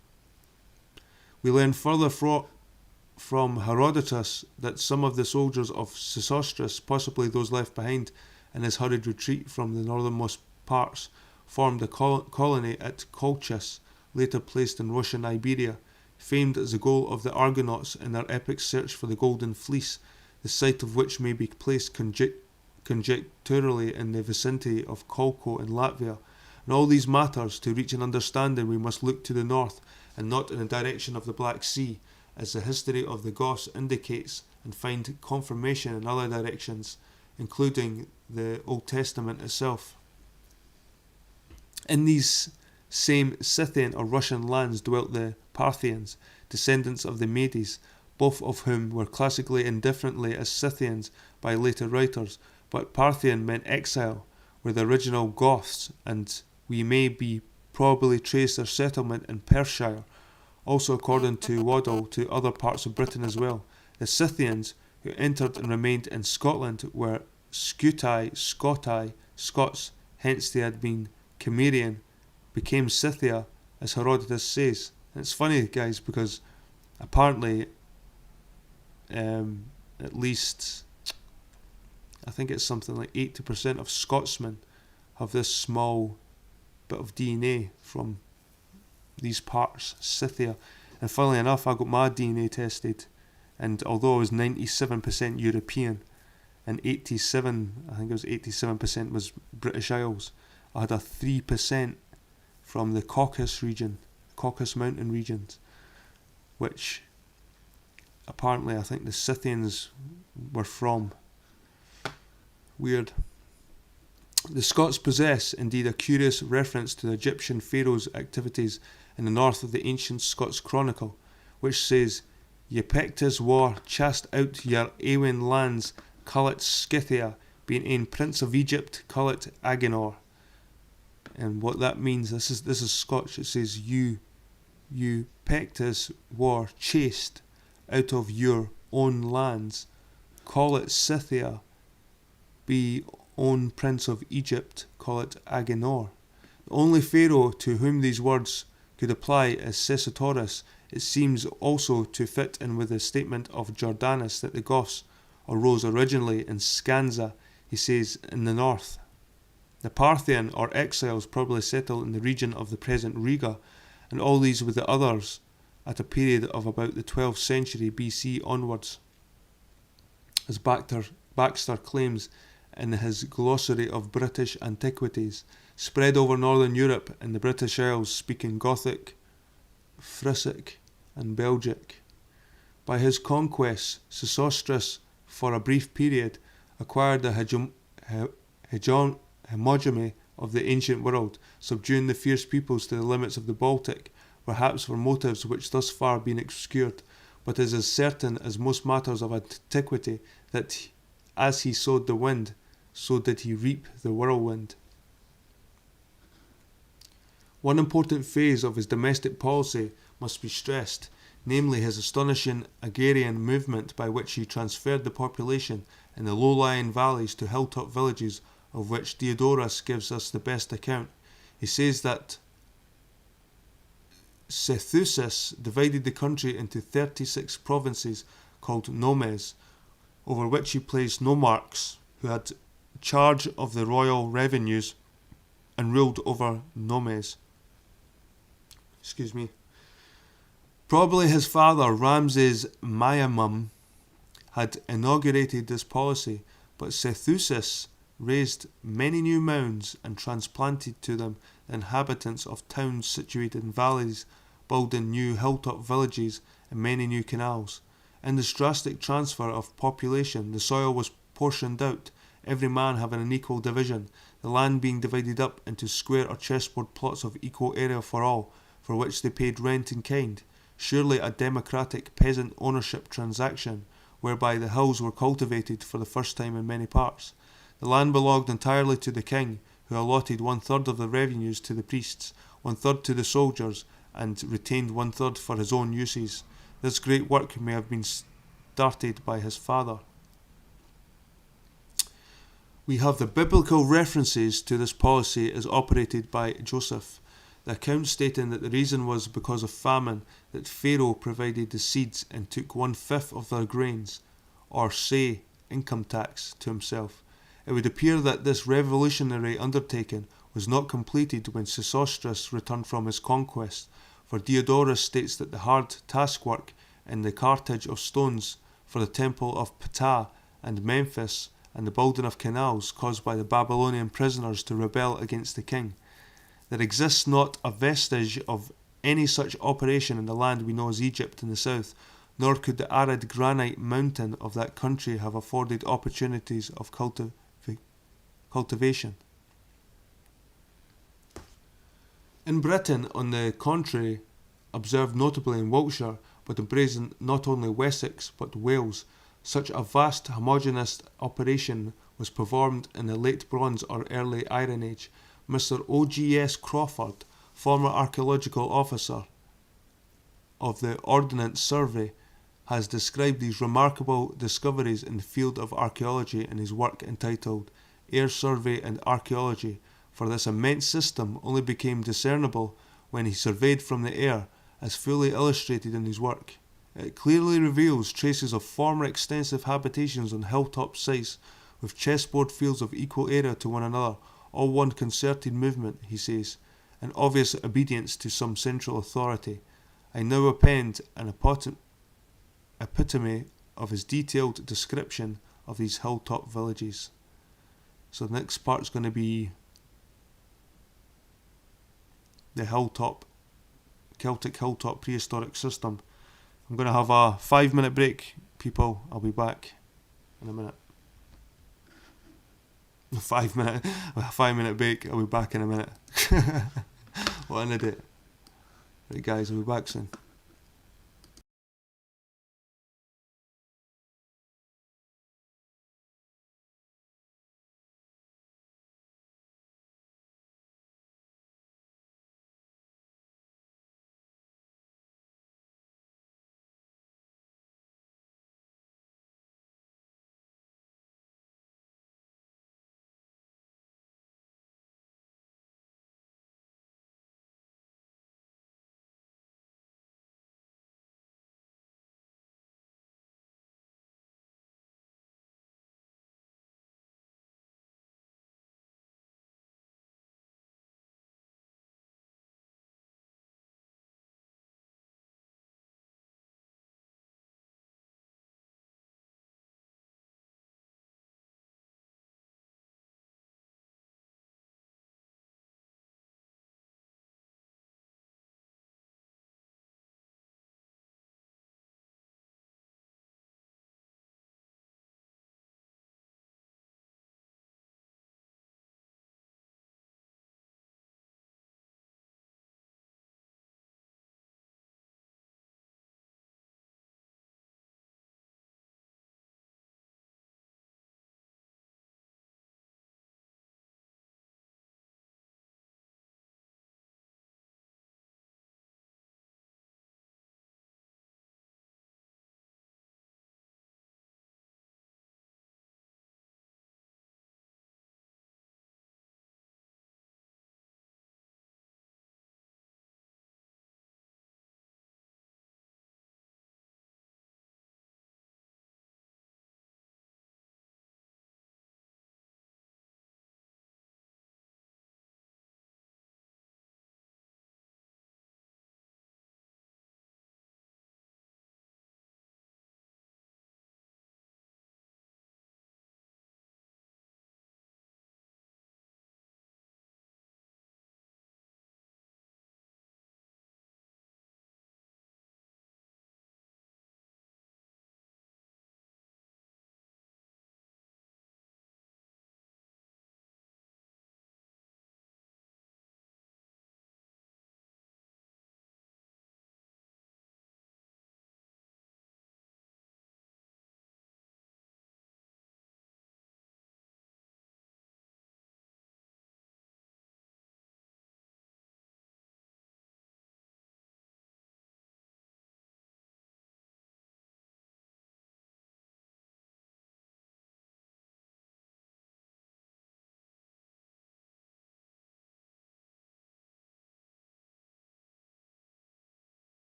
We learn further from Herodotus that some of the soldiers of Sesostris, possibly those left behind in his hurried retreat from the northernmost parts, formed a colony at Colchis, later placed in Russian Iberia, famed as the goal of the Argonauts in their epic search for the Golden Fleece, the site of which may be placed conjecturally in the vicinity of Kolko in Latvia. In all these matters, to reach an understanding, we must look to the north, and not in the direction of the Black Sea, as the history of the Goths indicates, and find confirmation in other directions, including the Old Testament itself. In these same Scythian or Russian lands dwelt the Parthians, descendants of the Medes, both of whom were classically indifferently as Scythians by later writers, but Parthian meant exile, were the original Goths, and we may be probably trace their settlement in Perthshire, also according to Waddell to other parts of Britain as well. The Scythians, who entered and remained in Scotland, were Scotai, Scots, hence they had been Cimmerian, became Scythia, as Herodotus says. And it's funny, guys, because apparently, at least, I think it's something like 80% of Scotsmen have this small bit of DNA from these parts, Scythia. And funnily enough, I got my DNA tested, and although I was 97% European and 87% was British Isles, I had a 3% from the Caucasus mountain regions, which apparently I think the Scythians were from. Weird. The Scots possess, indeed, a curious reference to the Egyptian pharaoh's activities in the north of the ancient Scots Chronicle, which says, "Ye pectus war chast out your Eowyn lands, cullet Scythia, being ein prince of Egypt, cullet Agenor." And what that means, this is Scotch. It says, "You pectus war chased out of your own lands, call it Scythia, be own prince of Egypt, call it Agenor." The only pharaoh to whom these words could apply is Sesostris. It seems also to fit in with the statement of Jordanus that the Goths arose originally in Scanza, he says, in the north. The Parthian or exiles probably settled in the region of the present Riga, and all these with the others at a period of about the 12th century BC onwards, as Baxter claims in his Glossary of British Antiquities, spread over northern Europe and the British Isles speaking Gothic, Frisic and Belgic. By his conquests, Sesostris, for a brief period, acquired the hegemony of the ancient world, subduing the fierce peoples to the limits of the Baltic, perhaps for motives which thus far been obscured, but is as certain as most matters of antiquity that as he sowed the wind, so did he reap the whirlwind. One important phase of his domestic policy must be stressed, namely his astonishing agrarian movement by which he transferred the population in the low-lying valleys to hilltop villages, of which Diodorus gives us the best account. He says that Setheusis divided the country into 36 provinces called nomes, over which he placed nomarchs who had charge of the royal revenues and ruled over nomes. Probably his father Ramses Mayamum had inaugurated this policy, but Setheusis raised many new mounds and transplanted to them the inhabitants of towns situated in valleys, building new hilltop villages and many new canals. In this drastic transfer of population, the soil was portioned out, every man having an equal division, the land being divided up into square or chessboard plots of equal area for all, for which they paid rent in kind, surely a democratic peasant ownership transaction, whereby the hills were cultivated for the first time in many parts. The land belonged entirely to the king, who allotted 1/3 of the revenues to the priests, 1/3 to the soldiers, and retained 1/3 for his own uses. This great work may have been started by his father. We have the biblical references to this policy as operated by Joseph, the account stating that the reason was because of famine, that Pharaoh provided the seeds and took 1/5 of their grains, or say, income tax, to himself. It would appear that this revolutionary undertaking was not completed when Sesostris returned from his conquest, for Diodorus states that the hard taskwork in the cartage of stones for the temple of Ptah and Memphis and the building of canals caused by the Babylonian prisoners to rebel against the king. There exists not a vestige of any such operation in the land we know as Egypt in the south, nor could the arid granite mountain of that country have afforded opportunities of cultivation. In Britain, on the contrary, observed notably in Wiltshire, but embracing not only Wessex but Wales, such a vast homogeneous operation was performed in the late Bronze or early Iron Age. Mr. O.G.S. Crawford, former archaeological officer of the Ordnance Survey, has described these remarkable discoveries in the field of archaeology in his work entitled Air Survey and Archaeology, for this immense system only became discernible when he surveyed from the air, as fully illustrated in his work. It clearly reveals traces of former extensive habitations on hilltop sites, with chessboard fields of equal area to one another, all one concerted movement, he says, in obvious obedience to some central authority. I now append an epitome of his detailed description of these hilltop villages. So the next part's going to be the Celtic hilltop prehistoric system. I'm going to have a 5-minute break, people. I'll be back in a minute. A 5-minute break. I'll be back in a minute. What an idiot. Right, guys, I'll be back soon.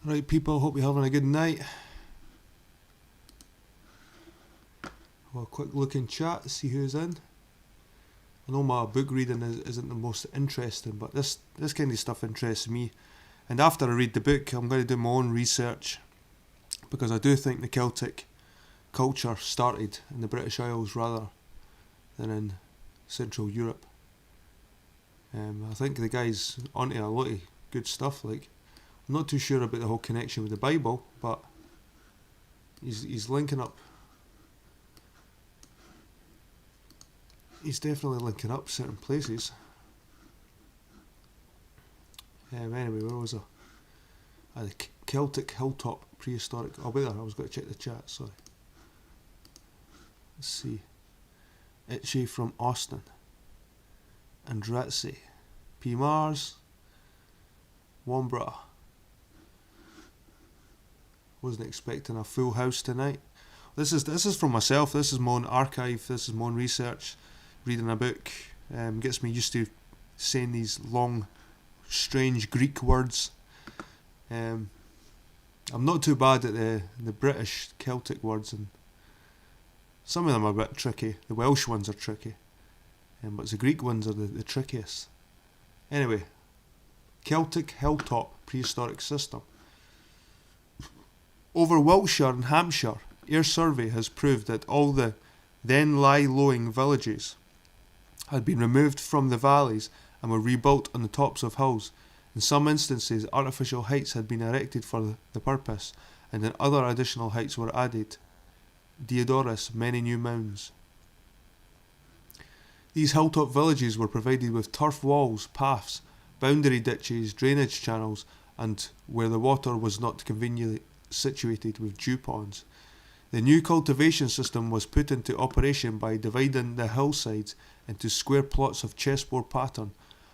Right, people, hope you're having a good night. Well, a quick look in chat, see who's in. I know my book reading isn't the most interesting, but this kind of stuff interests me. And after I read the book, I'm going to do my own research, because I do think the Celtic culture started in the British Isles rather than in Central Europe. I think the guy's onto a lot of good stuff. Like, I'm not too sure about the whole connection with the Bible, but he's linking up. He's definitely linking up certain places. Anyway, where was I? The Celtic hilltop prehistoric. Oh, wait there, I was going to check the chat, sorry. Let's see. Itchy from Austin. Andratsi. P. Mars. Wombra. Wasn't expecting a full house tonight. This is from myself. This is my own archive. This is my own research. Reading a book gets me used to saying these long, strange Greek words. I'm not too bad at the British Celtic words, and some of them are a bit tricky. The Welsh ones are tricky, but the Greek ones are the trickiest. Anyway, Celtic hilltop prehistoric system. Over Wiltshire and Hampshire, air survey has proved that all the then lie-lowing villages had been removed from the valleys and were rebuilt on the tops of hills. In some instances, artificial heights had been erected for the purpose, and then other additional heights were added. Diodorus, many new mounds. These hilltop villages were provided with turf walls, paths, boundary ditches, drainage channels, and where the water was not conveniently situated, with dew ponds. The new cultivation system was put into operation by dividing the hillsides into square plots of chessboard pattern,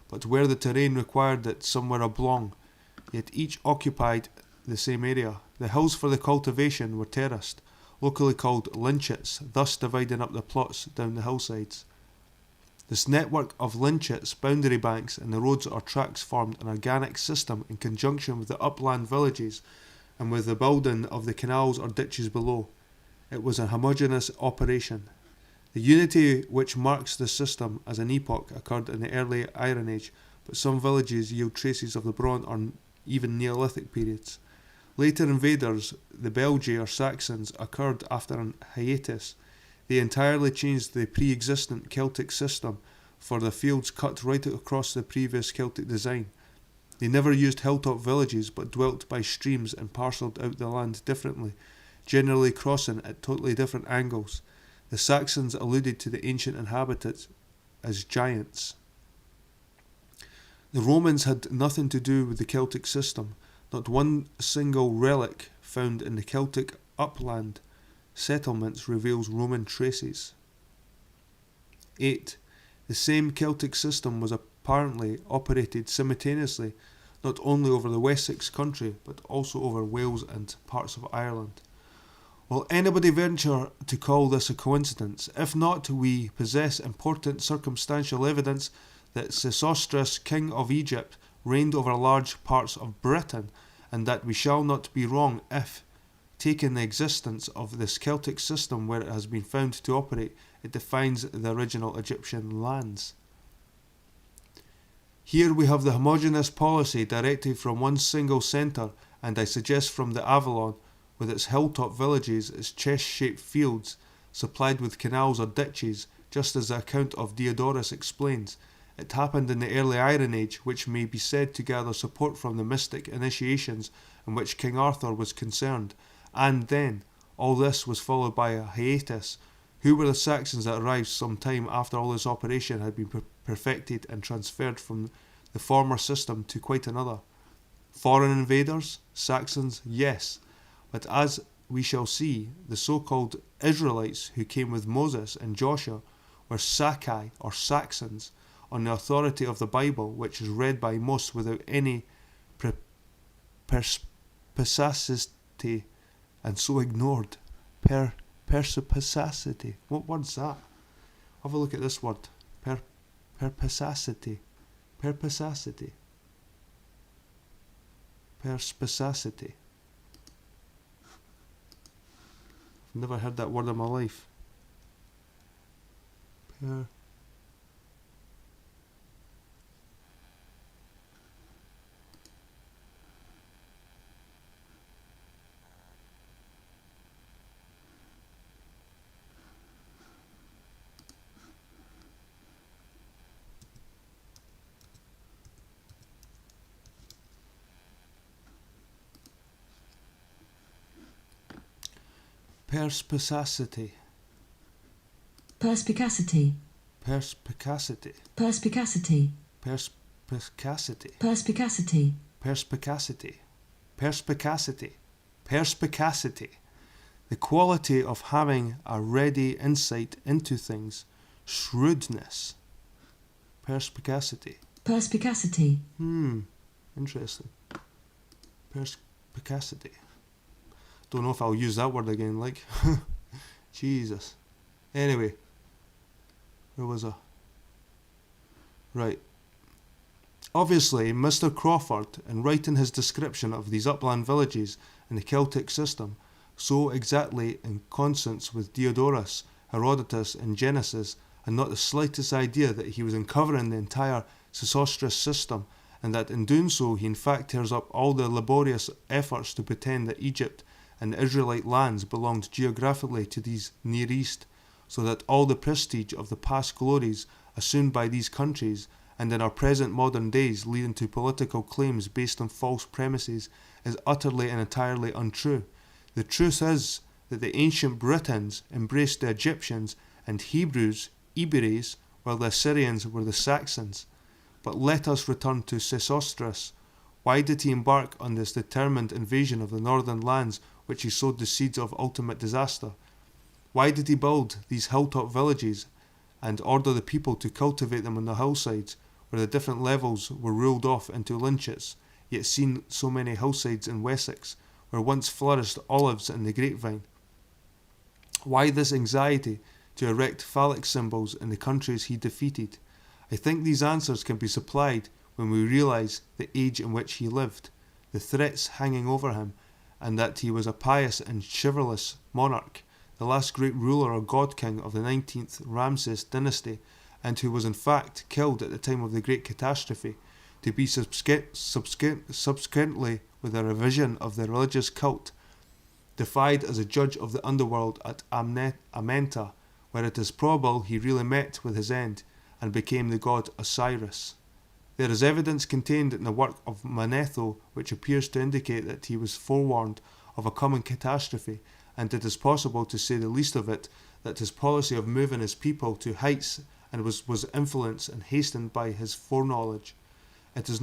but where the terrain required it, some were oblong, yet each occupied the same area. The hills for the cultivation were terraced, locally called lynchets, thus dividing up the plots down the hillsides. This network of lynchets, boundary banks, and the roads or tracks formed an organic system in conjunction with the upland villages and with the building of the canals or ditches below. It was a homogeneous operation. The unity which marks the system as an epoch occurred in the early Iron Age, but some villages yield traces of the Bronze or even Neolithic periods. Later invaders, the Belgae or Saxons, occurred after an hiatus. They entirely changed the pre-existent Celtic system, for the fields cut right across the previous Celtic design. They never used hilltop villages, but dwelt by streams and parcelled out the land differently, generally crossing at totally different angles. The Saxons alluded to the ancient inhabitants as giants. The Romans had nothing to do with the Celtic system. Not one single relic found in the Celtic upland settlements reveals Roman traces. 8. The same Celtic system was apparently operated simultaneously not only over the Wessex country but also over Wales and parts of Ireland. Will anybody venture to call this a coincidence? If not, we possess important circumstantial evidence that Sesostris, king of Egypt, reigned over large parts of Britain, and that we shall not be wrong if, taking the existence of this Celtic system where it has been found to operate, it defines the original Egyptian lands. Here we have the homogeneous policy directed from one single centre, and I suggest from the Avalon, with its hilltop villages, its chest-shaped fields, supplied with canals or ditches, just as the account of Diodorus explains. It happened in the early Iron Age, which may be said to gather support from the mystic initiations in which King Arthur was concerned. And then, all this was followed by a hiatus. Who were the Saxons that arrived some time after all this operation had been perfected and transferred from the former system to quite another? Foreign invaders? Saxons? Yes. But as we shall see, the so-called Israelites who came with Moses and Joshua were Sakai or Saxons on the authority of the Bible, which is read by most without any perspicacity and so ignored. Perspicacity. What word's that? Have a look at this word. Perspicacity. Perspicacity. Perspicacity. I've never heard that word in my life. Perspicacity. Perspicacity. Perspicacity. Perspicacity. Perspicacity. Perspicacity. Perspicacity. Perspicacity. Perspicacity. The quality of having a ready insight into things. Shrewdness. Perspicacity. Perspicacity. Interesting. Perspicacity. Don't know if I'll use that word again, like. Jesus. Anyway. Where was I? Right. Obviously, Mr. Crawford, in writing his description of these upland villages in the Celtic system, so exactly in consonance with Diodorus, Herodotus, and Genesis, had not the slightest idea that he was uncovering the entire Sesostris system, and that in doing so he in fact tears up all the laborious efforts to pretend that Egypt and the Israelite lands belonged geographically to these Near East, so that all the prestige of the past glories assumed by these countries and in our present modern days leading to political claims based on false premises is utterly and entirely untrue. The truth is that the ancient Britons embraced the Egyptians and Hebrews, Iberes, while the Assyrians were the Saxons. But let us return to Sesostris. Why did he embark on this determined invasion of the northern lands which he sowed the seeds of ultimate disaster? Why did he build these hilltop villages and order the people to cultivate them on the hillsides, where the different levels were ruled off into lynchets, yet seen so many hillsides in Wessex, where once flourished olives and the grapevine? Why this anxiety to erect phallic symbols in the countries he defeated? I think these answers can be supplied when we realise the age in which he lived, the threats hanging over him, and that he was a pious and chivalrous monarch, the last great ruler or god-king of the 19th Ramses dynasty, and who was in fact killed at the time of the Great Catastrophe, to be subsequently, with a revision of the religious cult, defied as a judge of the underworld at Amenta, where it is probable he really met with his end, and became the god Osiris. There is evidence contained in the work of Manetho which appears to indicate that he was forewarned of a coming catastrophe, and it is possible, to say the least of it, that his policy of moving his people to heights and was influenced and hastened by his foreknowledge. It is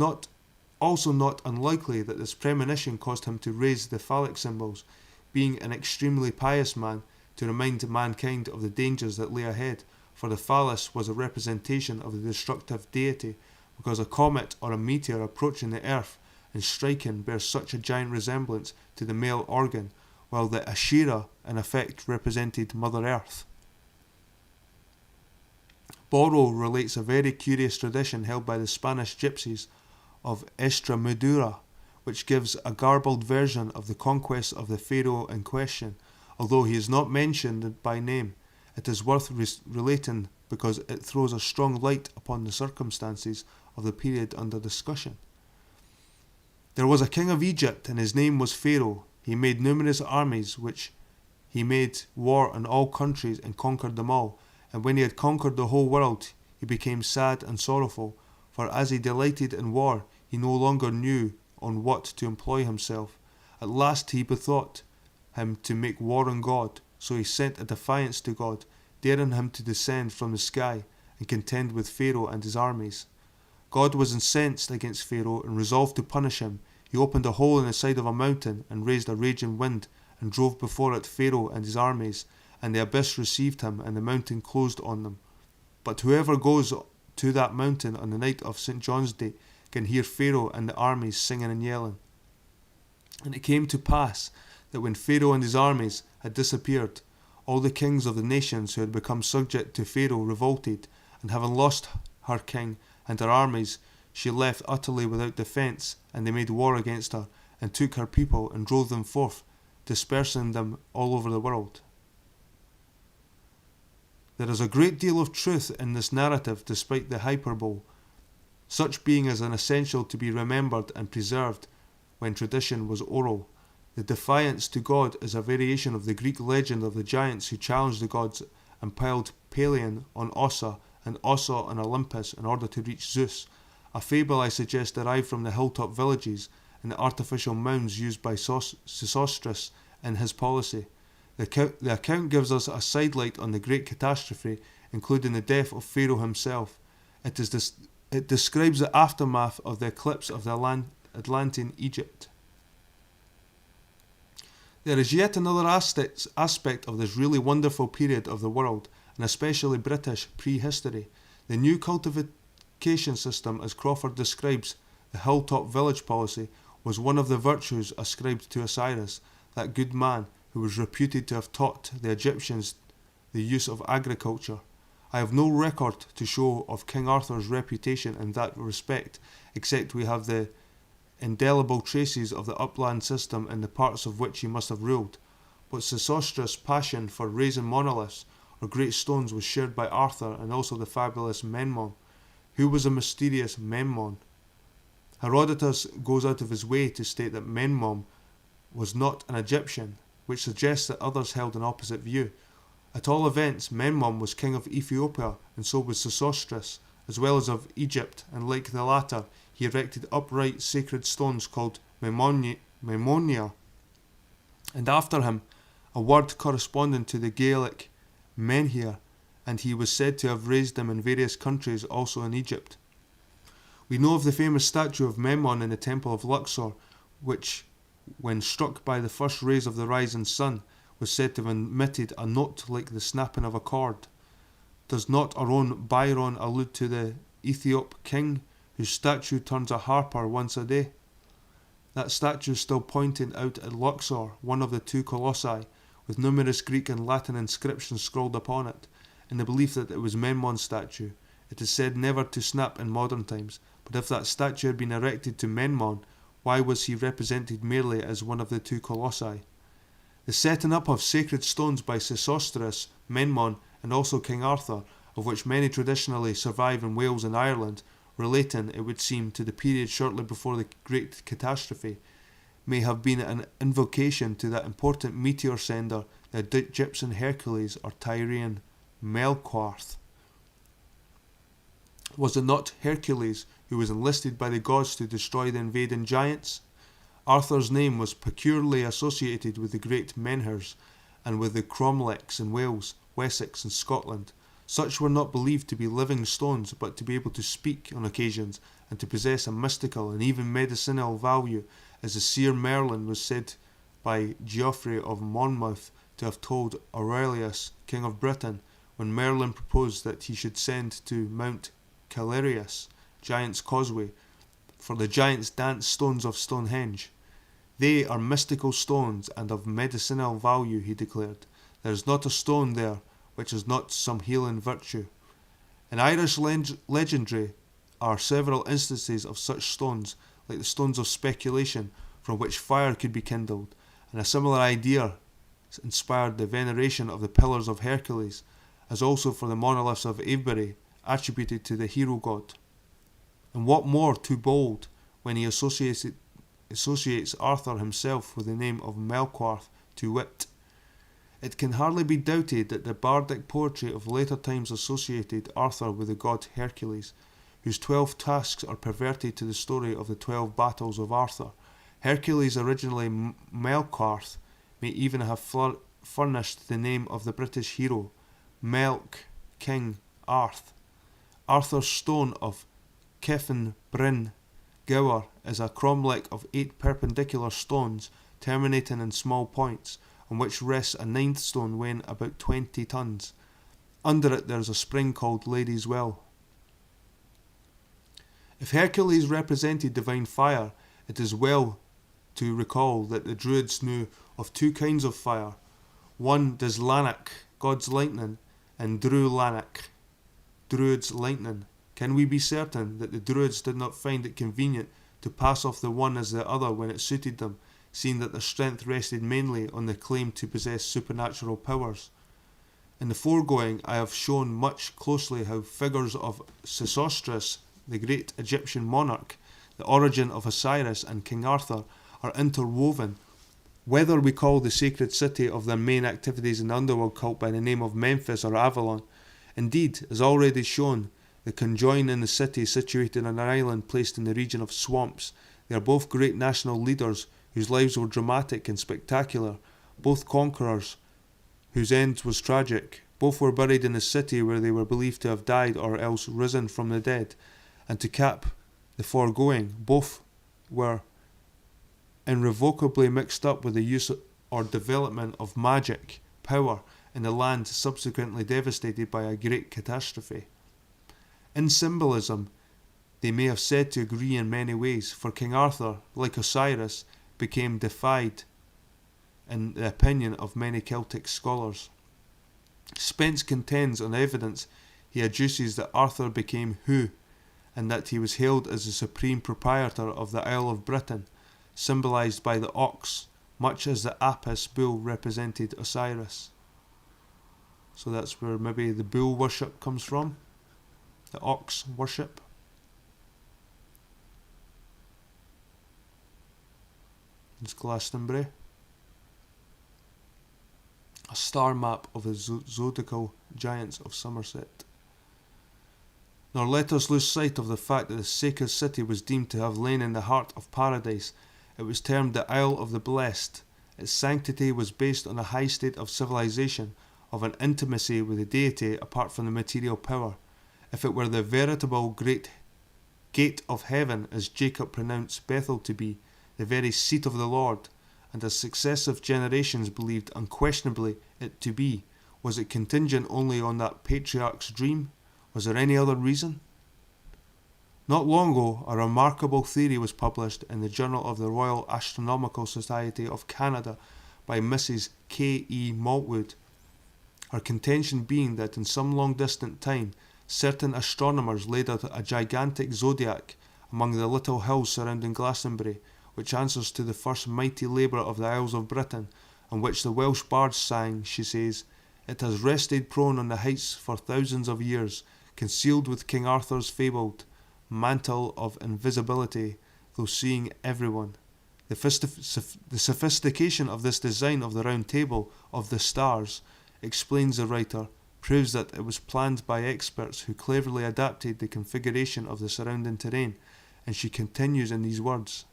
also not unlikely that this premonition caused him to raise the phallic symbols, being an extremely pious man, to remind mankind of the dangers that lay ahead, for the phallus was a representation of the destructive deity, because a comet or a meteor approaching the earth and striking bears such a giant resemblance to the male organ, while the Asherah in effect represented Mother Earth. Borrow relates a very curious tradition held by the Spanish gypsies of Extremadura, which gives a garbled version of the conquest of the pharaoh in question. Although he is not mentioned by name, it is worth relating because it throws a strong light upon the circumstances of the period under discussion. There was a king of Egypt, and his name was Pharaoh. He made numerous armies, which he made war on all countries and conquered them all. And when he had conquered the whole world, he became sad and sorrowful, for as he delighted in war, he no longer knew on what to employ himself. At last he bethought him to make war on God, so he sent a defiance to God, daring him to descend from the sky and contend with Pharaoh and his armies. God was incensed against Pharaoh and resolved to punish him. He opened a hole in the side of a mountain and raised a raging wind and drove before it Pharaoh and his armies, and the abyss received him, and the mountain closed on them. But whoever goes to that mountain on the night of St. John's Day can hear Pharaoh and the armies singing and yelling. And it came to pass that when Pharaoh and his armies had disappeared, all the kings of the nations who had become subject to Pharaoh revolted, and having lost her king and her armies, she left utterly without defence, and they made war against her, and took her people and drove them forth, dispersing them all over the world. There is a great deal of truth in this narrative despite the hyperbole, such being as an essential to be remembered and preserved when tradition was oral. The defiance to God is a variation of the Greek legend of the giants who challenged the gods and piled Pelion on Ossa and Ossa on Olympus in order to reach Zeus, a fable I suggest derived from the hilltop villages and the artificial mounds used by Sesostris in his policy. The account gives us a sidelight on the great catastrophe, including the death of Pharaoh himself. It describes the aftermath of the eclipse of the Atlantean Egypt. There is yet another aspect of this really wonderful period of the world, and especially British prehistory. The new cultivation system, as Crawford describes the hilltop village policy, was one of the virtues ascribed to Osiris, that good man who was reputed to have taught the Egyptians the use of agriculture. I have no record to show of King Arthur's reputation in that respect, except we have the indelible traces of the upland system in the parts of which he must have ruled. But Sesostris' passion for raising monoliths or great stones was shared by Arthur and also the fabulous Memnon. Who was a mysterious Memnon? Herodotus goes out of his way to state that Memnon was not an Egyptian, which suggests that others held an opposite view. At all events, Memnon was king of Ethiopia, and so was Sesostris, as well as of Egypt, and like the latter, he erected upright sacred stones called Memonia, and after him, a word corresponding to the Gaelic menhir, and he was said to have raised them in various countries, also in Egypt. We know of the famous statue of Memnon in the temple of Luxor, which, when struck by the first rays of the rising sun, was said to have emitted a note like the snapping of a cord. Does not our own Byron allude to the Ethiop king, whose statue turns a harper once a day? That statue is still pointed out at Luxor, one of the two colossi, with numerous Greek and Latin inscriptions scrawled upon it, in the belief that it was Memnon's statue. It is said never to snap in modern times, but if that statue had been erected to Memnon, why was he represented merely as one of the two colossi? The setting up of sacred stones by Sesostris, Memnon, and also King Arthur, of which many traditionally survive in Wales and Ireland, relating, it would seem, to the period shortly before the Great Catastrophe, may have been an invocation to that important meteor sender, the Egyptian Hercules or Tyrian Melqarth. Was it not Hercules who was enlisted by the gods to destroy the invading giants? Arthur's name was peculiarly associated with the great menhirs and with the cromlechs in Wales, Wessex and Scotland. Such were not believed to be living stones, but to be able to speak on occasions and to possess a mystical and even medicinal value, as the seer Merlin was said by Geoffrey of Monmouth to have told Aurelius, king of Britain, when Merlin proposed that he should send to Mount Calirius, Giant's Causeway, for the giants' dance stones of Stonehenge. They are mystical stones and of medicinal value, he declared. There is not a stone there which has not some healing virtue. In Irish legendary are several instances of such stones, like the stones of speculation, from which fire could be kindled, and a similar idea inspired the veneration of the Pillars of Hercules, as also for the monoliths of Avebury, attributed to the hero god. And what more too bold when he associates Arthur himself with the name of Melqarth, to wit. It can hardly be doubted that the bardic poetry of later times associated Arthur with the god Hercules, whose 12 tasks are perverted to the story of the 12 battles of Arthur. Hercules, originally Melqarth, may even have furnished the name of the British hero, Melk, King Arth. Arthur's stone of Cefn Bryn Gower is a cromlech of 8 perpendicular stones terminating in small points, on which rests a 9th stone weighing about 20 tons. Under it there is a spring called Lady's Well. If Hercules represented divine fire, it is well to recall that the Druids knew of 2 kinds of fire, one Dislanach, God's lightning, and Drulanach, Druid's lightning. Can we be certain that the Druids did not find it convenient to pass off the one as the other when it suited them, seeing that their strength rested mainly on the claim to possess supernatural powers. In the foregoing, I have shown much closely how figures of Sesostris, the great Egyptian monarch, the origin of Osiris and King Arthur, are interwoven, whether we call the sacred city of their main activities in the underworld cult by the name of Memphis or Avalon. Indeed, as already shown, they conjoin in the city situated on an island placed in the region of swamps. They are both great national leaders whose lives were dramatic and spectacular, both conquerors whose end was tragic. Both were buried in the city where they were believed to have died or else risen from the dead. And to cap the foregoing, both were irrevocably mixed up with the use or development of magic power in the land subsequently devastated by a great catastrophe. In symbolism, they may have said to agree in many ways, for King Arthur, like Osiris, became deified in the opinion of many Celtic scholars. Spence contends on evidence he adduces that Arthur became Hu, and that he was hailed as the supreme proprietor of the Isle of Britain, symbolised by the ox, much as the Apis bull represented Osiris. So that's where maybe the bull worship comes from, the ox worship. It's Glastonbury. A star map of the zodiacal giants of Somerset. Nor let us lose sight of the fact that the sacred city was deemed to have lain in the heart of paradise. It was termed the Isle of the Blessed. Its sanctity was based on a high state of civilization, of an intimacy with the deity apart from the material power. If it were the veritable great gate of heaven, as Jacob pronounced Bethel to be, the very seat of the Lord, and as successive generations believed unquestionably it to be, was it contingent only on that patriarch's dream? Was there any other reason? Not long ago, a remarkable theory was published in the Journal of the Royal Astronomical Society of Canada by Mrs. K. E. Maltwood. Her contention being that in some long distant time, certain astronomers laid out a gigantic zodiac among the little hills surrounding Glastonbury, which answers to the first mighty labour of the Isles of Britain, on which the Welsh bards sang, she says, "It has rested prone on the heights for thousands of years, concealed with King Arthur's fabled mantle of invisibility, though seeing everyone." The sophistication of this design of the round table of the stars, explains the writer, proves that it was planned by experts who cleverly adapted the configuration of the surrounding terrain, and she continues in these words.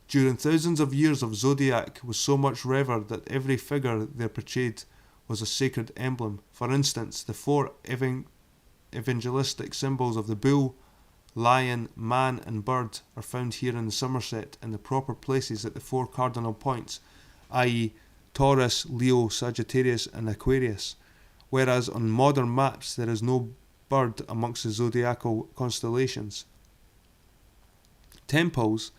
During thousands of years of zodiac was so much revered that every figure there portrayed was a sacred emblem. For instance, the four evangelistic symbols of the bull, lion, man and bird are found here in Somerset in the proper places at the four cardinal points, i.e. Taurus, Leo, Sagittarius and Aquarius, whereas on modern maps there is no bird amongst the zodiacal constellations. Temples,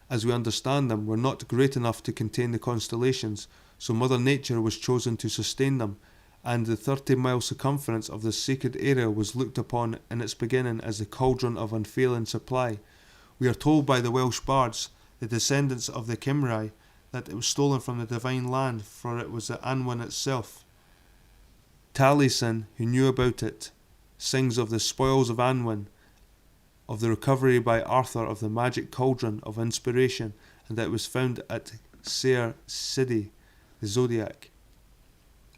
as we understand them, were not great enough to contain the constellations, so Mother Nature was chosen to sustain them, and the 30-mile circumference of this sacred area was looked upon in its beginning as the cauldron of unfailing supply. We are told by the Welsh bards, the descendants of the Cymry, that it was stolen from the divine land, for it was the Anwen itself. Taliesin, who knew about it, sings of the spoils of Anwen, of the recovery by Arthur of the magic cauldron of inspiration, and that it was found at Caer Sidi, the zodiac.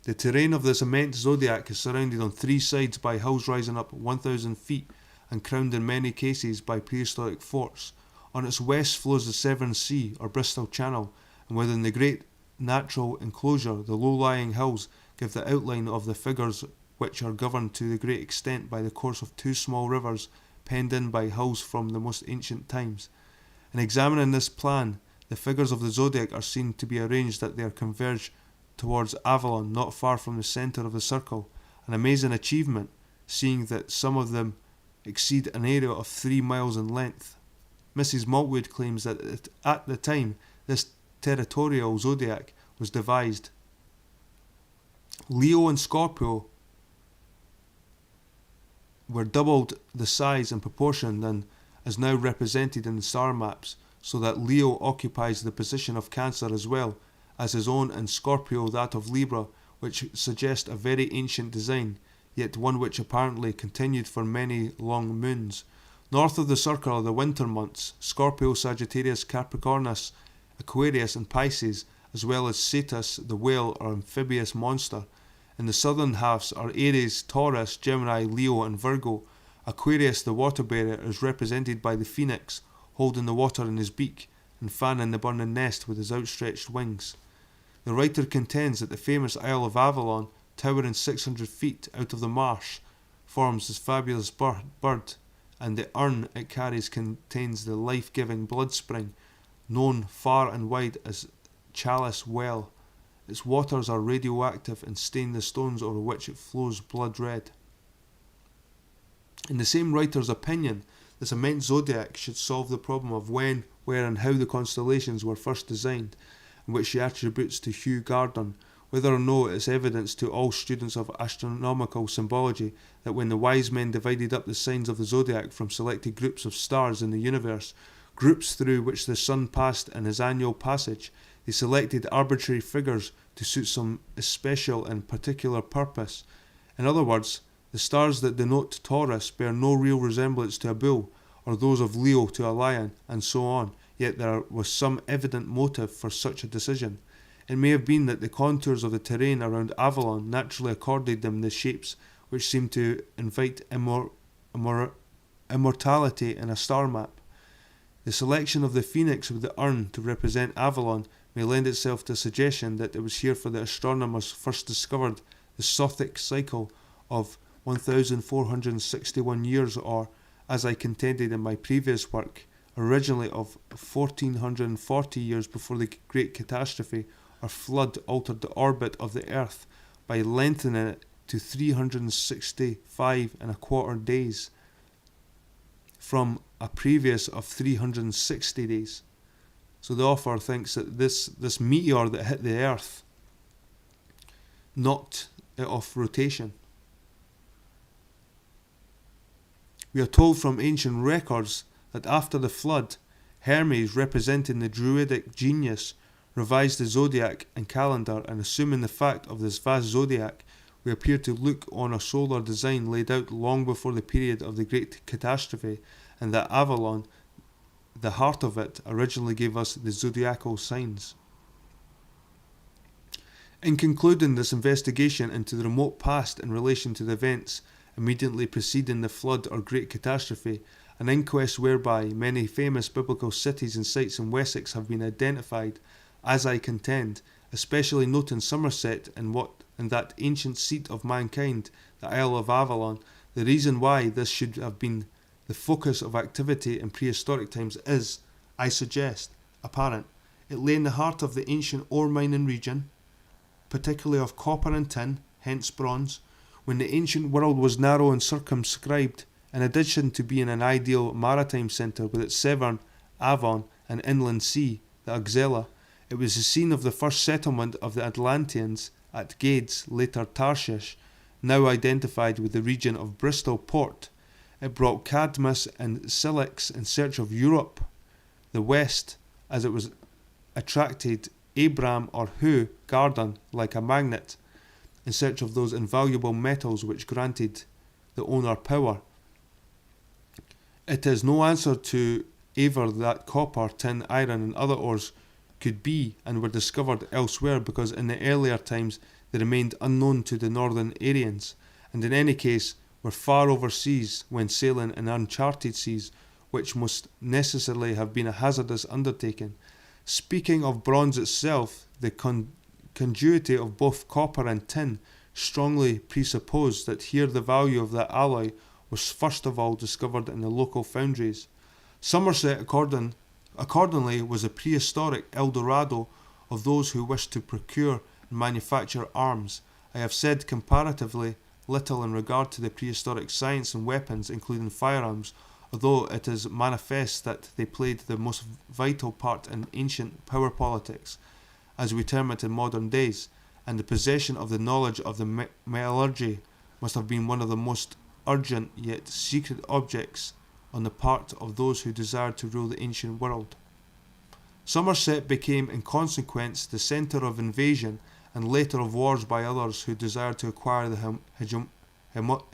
The terrain of this immense zodiac is surrounded on three sides by hills rising up 1,000 feet and crowned in many cases by prehistoric forts. On its west flows the Severn Sea, or Bristol Channel, and within the great natural enclosure the low-lying hills give the outline of the figures, which are governed to the great extent by the course of two small rivers penned in by hills from the most ancient times. In examining this plan, the figures of the zodiac are seen to be arranged that they are converged towards Avalon, not far from the centre of the circle, an amazing achievement, seeing that some of them exceed an area of 3 miles in length. Mrs. Maltwood claims that at the time this territorial zodiac was devised, Leo and Scorpio were doubled the size and proportion than as now represented in the star maps, so that Leo occupies the position of Cancer as well as his own, and Scorpio that of Libra, which suggest a very ancient design, yet one which apparently continued for many long moons. North of the circle are the winter months, Scorpio, Sagittarius, Capricornus, Aquarius and Pisces, as well as Cetus, the whale or amphibious monster. In the southern halves are Aries, Taurus, Gemini, Leo and Virgo. Aquarius, the water bearer, is represented by the phoenix, holding the water in his beak and fanning the burning nest with his outstretched wings. The writer contends that the famous Isle of Avalon, towering 600 feet out of the marsh, forms this fabulous bird, and the urn it carries contains the life-giving blood spring, known far and wide as Chalice Well. Its waters are radioactive and stain the stones over which it flows blood red. In the same writer's opinion, this immense zodiac should solve the problem of when, where and how the constellations were first designed, and which she attributes to Hugh Gardner, whether or no it is evidence to all students of astronomical symbology that when the wise men divided up the signs of the zodiac from selected groups of stars in the universe, groups through which the sun passed in his annual passage, they selected arbitrary figures to suit some especial and particular purpose. In other words, the stars that denote Taurus bear no real resemblance to a bull, or those of Leo to a lion, and so on, yet there was some evident motive for such a decision. It may have been that the contours of the terrain around Avalon naturally accorded them the shapes which seemed to invite immortality in a star map. The selection of the phoenix with the urn to represent Avalon may lend itself to a suggestion that it was here for the astronomers first discovered the Sothic cycle of 1461 years, or, as I contended in my previous work, originally of 1440 years before the Great Catastrophe or Flood altered the orbit of the Earth by lengthening it to 365 and a quarter days from a previous of 360 days. So the author thinks that this meteor that hit the Earth knocked it off rotation. We are told from ancient records that after the flood, Hermes, representing the druidic genius, revised the zodiac and calendar, and assuming the fact of this vast zodiac, we appear to look on a solar design laid out long before the period of the Great Catastrophe, and that Avalon, the heart of it, originally gave us the zodiacal signs. In concluding this investigation into the remote past in relation to the events immediately preceding the flood or Great Catastrophe, an inquest whereby many famous biblical cities and sites in Wessex have been identified, as I contend, especially noting Somerset and that ancient seat of mankind, the Isle of Avalon, the reason why this should have been the focus of activity in prehistoric times is, I suggest, apparent. It lay in the heart of the ancient ore mining region, particularly of copper and tin, hence bronze, when the ancient world was narrow and circumscribed. In addition to being an ideal maritime centre with its Severn, Avon and inland sea, the Auxella, it was the scene of the first settlement of the Atlanteans at Gades, later Tarshish, now identified with the region of Bristol Port. It brought Cadmus and Cilix in search of Europe, the West, as it was attracted Abram or Hugh Gardner like a magnet, in search of those invaluable metals which granted the owner power. It is no answer to ever that copper, tin, iron and other ores could be and were discovered elsewhere, because in the earlier times they remained unknown to the northern Aryans, and in any case were far overseas when sailing in uncharted seas, which must necessarily have been a hazardous undertaking. Speaking of bronze itself, the conduity of both copper and tin strongly presupposed that here the value of that alloy was first of all discovered in the local foundries. Somerset accordingly was a prehistoric El Dorado of those who wished to procure and manufacture arms. I have said comparatively little in regard to the prehistoric science and weapons, including firearms, although it is manifest that they played the most vital part in ancient power politics, as we term it in modern days, and the possession of the knowledge of the metallurgy must have been one of the most urgent yet secret objects on the part of those who desired to rule the ancient world. Somerset became in consequence the centre of invasion and later of wars by others who desired to acquire the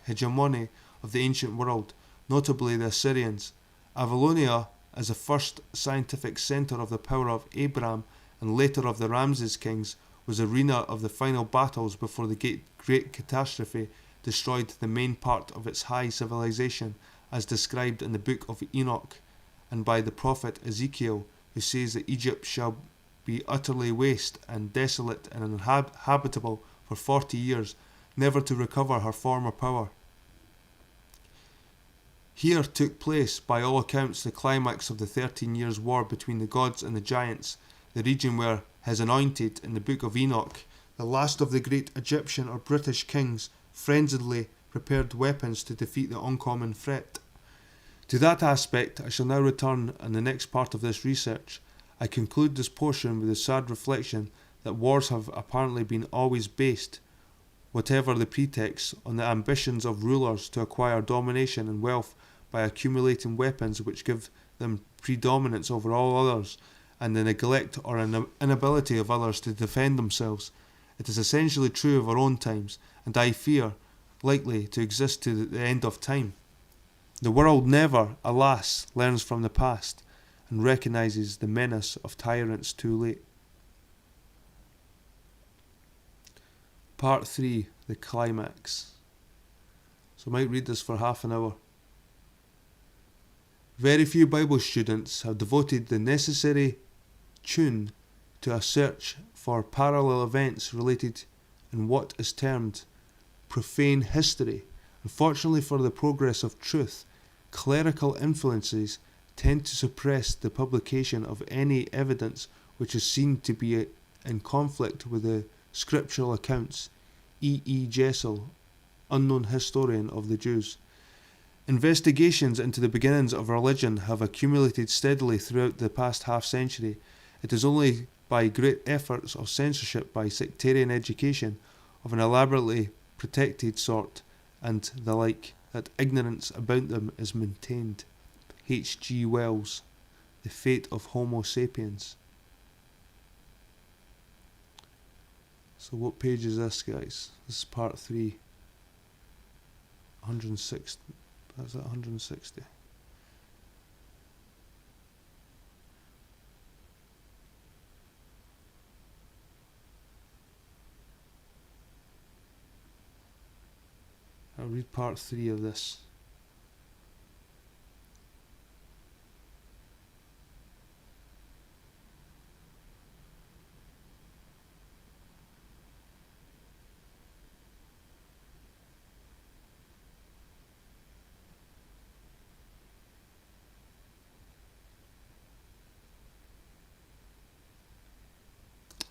hegemony of the ancient world, notably the Assyrians. Avalonia, as the first scientific centre of the power of Abraham and later of the Ramses kings, was the arena of the final battles before the great catastrophe destroyed the main part of its high civilization, as described in the book of Enoch and by the prophet Ezekiel, who says that Egypt shall be utterly waste and desolate and uninhabitable for 40 years, never to recover her former power. Here took place, by all accounts, the climax of the 13 years' war between the gods and the giants, the region where his anointed, in the book of Enoch, the last of the great Egyptian or British kings, frenziedly prepared weapons to defeat the oncoming threat. To that aspect I shall now return in the next part of this research. I conclude this portion with the sad reflection that wars have apparently been always based, whatever the pretext, on the ambitions of rulers to acquire domination and wealth by accumulating weapons which give them predominance over all others, and the neglect or inability of others to defend themselves. It is essentially true of our own times, and I fear likely to exist to the end of time. The world never, alas, learns from the past and recognises the menace of tyrants too late. Part 3, the climax. So I might read this for half an hour. Very few Bible students have devoted the necessary tune to a search for parallel events related in what is termed profane history. Unfortunately for the progress of truth, clerical influences tend to suppress the publication of any evidence which is seen to be in conflict with the scriptural accounts. E. Jessel, unknown historian of the Jews. Investigations into the beginnings of religion have accumulated steadily throughout the past half-century. It is only by great efforts of censorship by sectarian education of an elaborately protected sort and the like that ignorance about them is maintained. H.G. Wells, The Fate of Homo Sapiens. So what page is this, guys? This is part 3. 160. That's at 160. I'll read part 3 of this.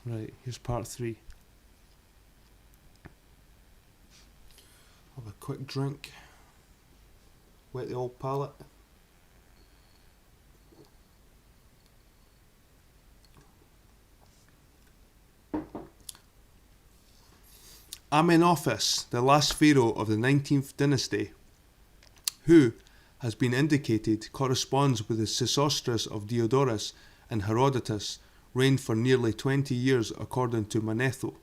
Right, here's part 3. Have a quick drink. Wet the old palate. Amenophis, the last pharaoh of the 19th dynasty, who, has been indicated, corresponds with the Sesostris of Diodorus and Herodotus, reigned for nearly 20 years according to Manetho.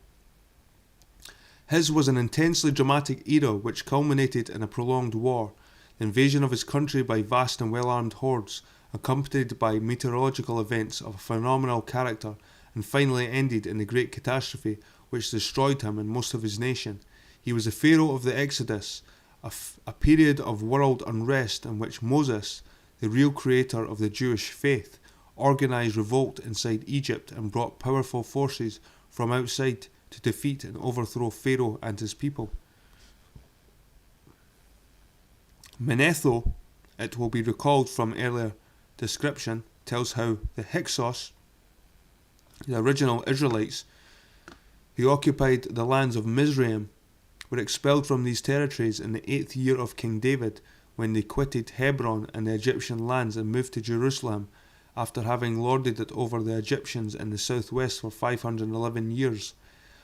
His was an intensely dramatic era which culminated in a prolonged war, the invasion of his country by vast and well-armed hordes, accompanied by meteorological events of a phenomenal character, and finally ended in the great catastrophe which destroyed him and most of his nation. He was the pharaoh of the Exodus, a period of world unrest in which Moses, the real creator of the Jewish faith, organised revolt inside Egypt and brought powerful forces from outside to defeat and overthrow Pharaoh and his people. Manetho, it will be recalled from earlier description, tells how the Hyksos, the original Israelites, who occupied the lands of Mizraim, were expelled from these territories in the 8th year of King David, when they quitted Hebron and the Egyptian lands and moved to Jerusalem, after having lorded it over the Egyptians in the southwest for 511 years.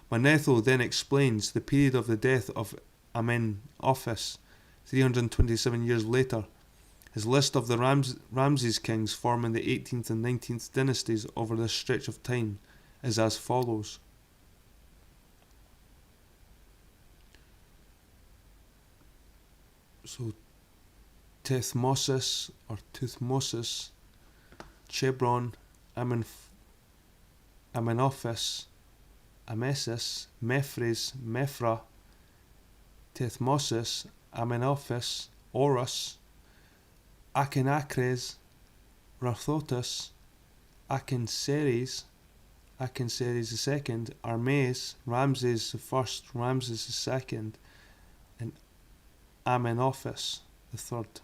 Manetho then explains the period of the death of Amenophis, 327 years later. His list of the Ramses kings forming the 18th and 19th dynasties over this stretch of time is as follows. So Thutmosis or Tuthmosis, Chebron, Amenophis, Amesis, Mefres, Mephra, Thutmosis, Amenophis, Horus, Akinacres, Rathotus, Akinseres the second, Armaeus, Ramses the first, Ramses the second, and Amenophis the third.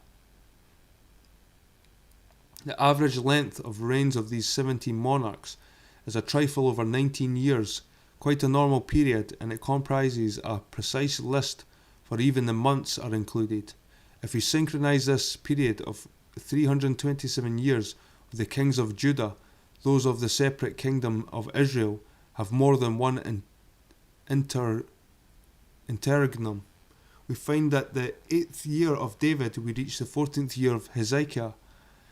The average length of reigns of these 17 monarchs is a trifle over 19 years, quite a normal period, and it comprises a precise list, for even the months are included. If we synchronise this period of 327 years with the kings of Judah, those of the separate kingdom of Israel have more than one interregnum. We find that the 8th year of David we reach the 14th year of Hezekiah.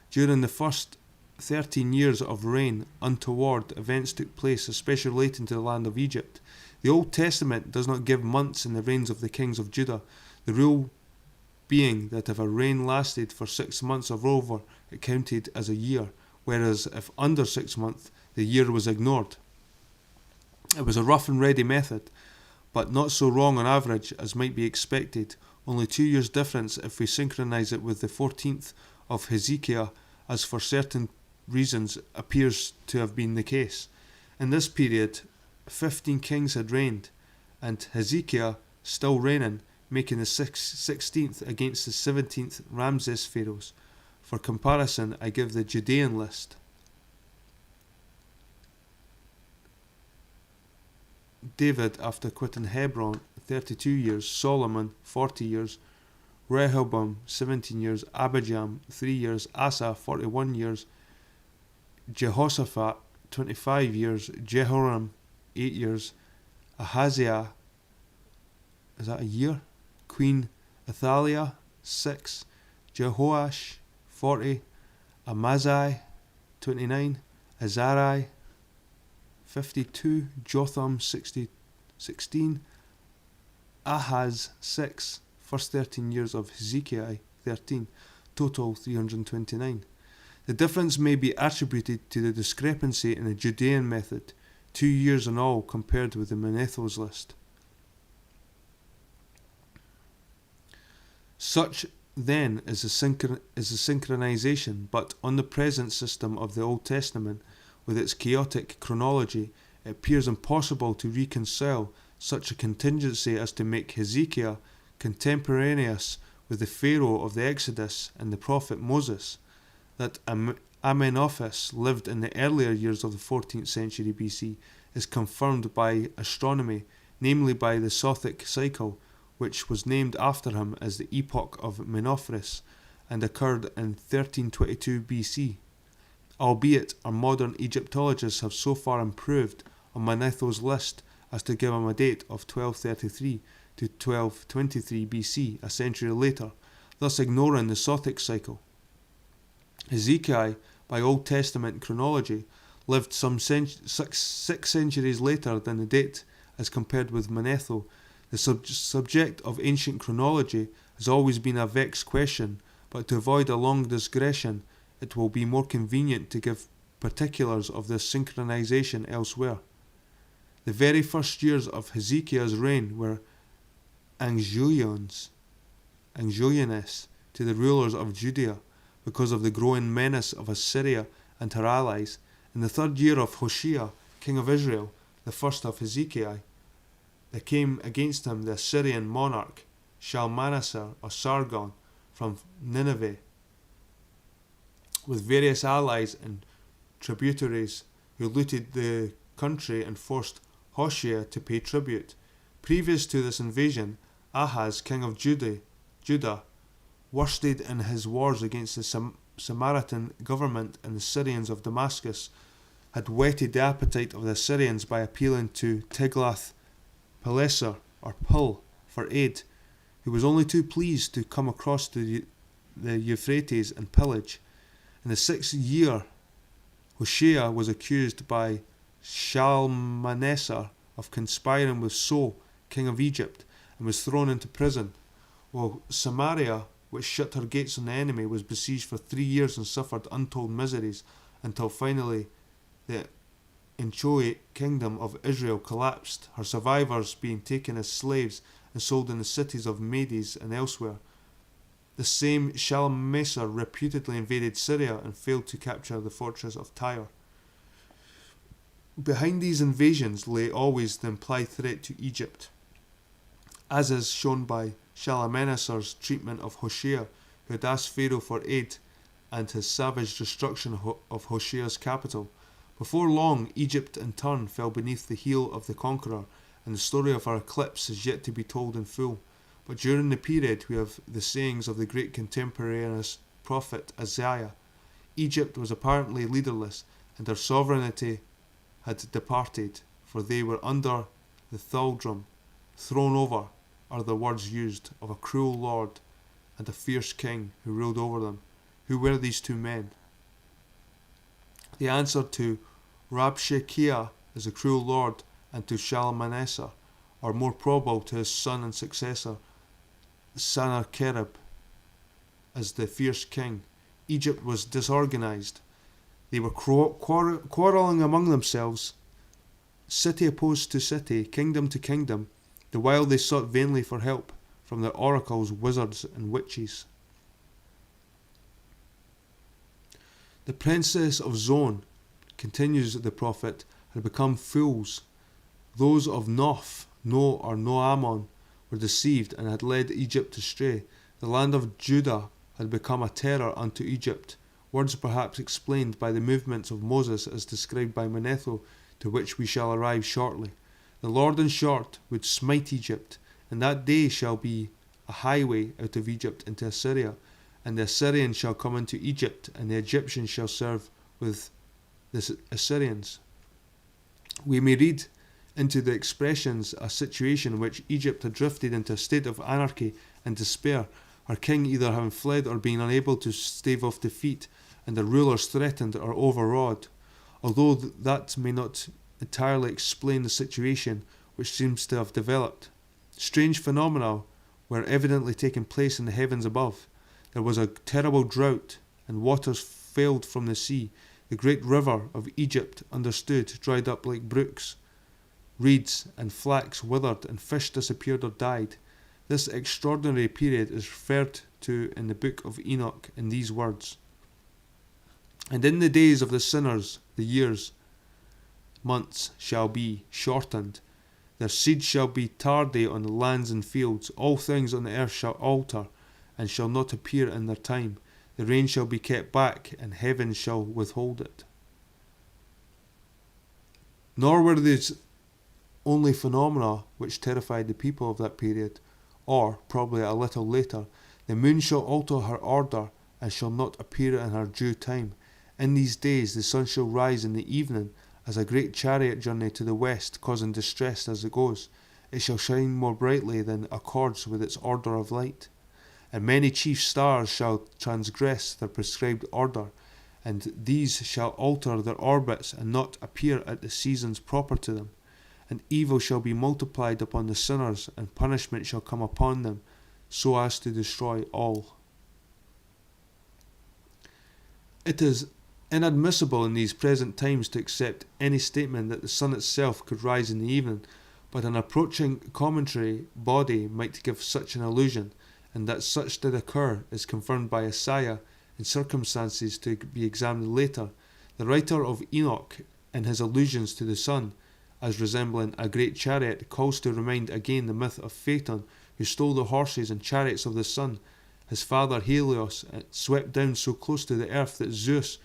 During the first 13 years of reign, untoward events took place, especially relating to the land of Egypt. The Old Testament does not give months in the reigns of the kings of Judah, the rule being that if a reign lasted for 6 months or over, it counted as a year, whereas if under 6 months, the year was ignored. It was a rough and ready method, but not so wrong on average as might be expected. Only 2 years difference if we synchronise it with the 14th of Hezekiah, as for certain reasons appears to have been the case. In this period, 15 kings had reigned, and Hezekiah still reigning, making the 16th against the 17th Ramses pharaohs. For comparison, I give the Judean list. David, after quitting Hebron, 32 years, Solomon, 40 years, Rehoboam, 17 years, Abijam, 3 years, Asa, 41 years, Jehoshaphat, 25 years, Jehoram, 8 years, Ahaziah, is that a year? Queen Athaliah, 6, Jehoash, 40, Amaziah, 29, Azariah, 52, Jotham, 16, Ahaz, 6, first 13 years of Hezekiah, 13, total 329. The difference may be attributed to the discrepancy in the Judean method, 2 years in all compared with the Manetho's list. Such then is the synchronization, but on the present system of the Old Testament, with its chaotic chronology, it appears impossible to reconcile such a contingency as to make Hezekiah contemporaneous with the Pharaoh of the Exodus and the prophet Moses. That Amenophis lived in the earlier years of the 14th century BC is confirmed by astronomy, namely by the Sothic cycle, which was named after him as the Epoch of Menophris and occurred in 1322 BC. Albeit our modern Egyptologists have so far improved on Manetho's list as to give him a date of 1233 to 1223 BC, a century later, thus ignoring the Sothic cycle. Hezekiah, by Old Testament chronology, lived some 6 centuries later than the date as compared with Manetho. The subject of ancient chronology has always been a vexed question, but to avoid a long digression, it will be more convenient to give particulars of this synchronization elsewhere. The very first years of Hezekiah's reign were anxiousness to the rulers of Judea because of the growing menace of Assyria and her allies. In the 3rd year of Hoshea, king of Israel, the first of Hezekiah, there came against him the Assyrian monarch Shalmaneser or Sargon from Nineveh, with various allies and tributaries who looted the country and forced Hoshea to pay tribute. Previous to this invasion, Ahaz, king of Judah, worsted in his wars against the Samaritan government, and the Syrians of Damascus had whetted the appetite of the Assyrians by appealing to Tiglath-Pileser or Pul for aid, who was only too pleased to come across to the Euphrates and pillage. In the 6th year, Hoshea was accused by Shalmaneser of conspiring with So, king of Egypt, and was thrown into prison, while Samaria, which shut her gates on the enemy, was besieged for 3 years and suffered untold miseries, until finally the Inchoate kingdom of Israel collapsed, her survivors being taken as slaves and sold in the cities of Medes and elsewhere. The same Shalmaneser reputedly invaded Syria and failed to capture the fortress of Tyre. Behind these invasions lay always the implied threat to Egypt, as is shown by Shalmaneser's treatment of Hoshea, who had asked Pharaoh for aid, and his savage destruction of Hoshea's capital. Before long, Egypt in turn fell beneath the heel of the conqueror, and the story of her eclipse is yet to be told in full. But during the period we have the sayings of the great contemporaneous prophet Isaiah. Egypt was apparently leaderless, and her sovereignty had departed, for they were under the thraldom. Thrown over are the words used of a cruel lord and a fierce king who ruled over them. Who were these two men? The answer to Rabshakeh as a cruel lord and to Shalmaneser, or more probable to his son and successor Sennacherib as the fierce king. Egypt was disorganized. They were quarrelling among themselves, city opposed to city, kingdom to kingdom, the while they sought vainly for help from their oracles, wizards, and witches. The princess of Zon, continues the prophet, had become fools. Those of Noph, No or Noamon, were deceived and had led Egypt astray. The land of Judah had become a terror unto Egypt, words perhaps explained by the movements of Moses as described by Manetho, to which we shall arrive shortly. The Lord, in short, would smite Egypt, and that day shall be a highway out of Egypt into Assyria, and the Assyrians shall come into Egypt, and the Egyptians shall serve with the Assyrians. We may read into the expressions a situation in which Egypt had drifted into a state of anarchy and despair, her king either having fled or being unable to stave off defeat, and the rulers threatened or overawed. Although that may not entirely explain the situation which seems to have developed. Strange phenomena were evidently taking place in the heavens above. There was a terrible drought, and waters failed from the sea. The great river of Egypt, understood, dried up like brooks. Reeds and flax withered, and fish disappeared or died. This extraordinary period is referred to in the book of Enoch in these words: And in the days of the sinners, the years, months shall be shortened. Their seed shall be tardy on the lands and fields. All things on the earth shall alter, and shall not appear in their time. The rain shall be kept back, and heaven shall withhold it. Nor were these only phenomena which terrified the people of that period, or, probably a little later, the moon shall alter her order, and shall not appear in her due time. In these days the sun shall rise in the evening, as a great chariot journey to the west, causing distress as it goes. It shall shine more brightly than accords with its order of light. And many chief stars shall transgress their prescribed order, and these shall alter their orbits, and not appear at the seasons proper to them. And evil shall be multiplied upon the sinners, and punishment shall come upon them, so as to destroy all. It is inadmissible in these present times to accept any statement that the sun itself could rise in the evening, but an approaching commentary body might give such an illusion, and that such did occur is confirmed by Isaiah in circumstances to be examined later. The writer of Enoch, in his allusions to the sun as resembling a great chariot, calls to remind again the myth of Phaeton, who stole the horses and chariots of the sun. His father Helios swept down so close to the earth that Zeus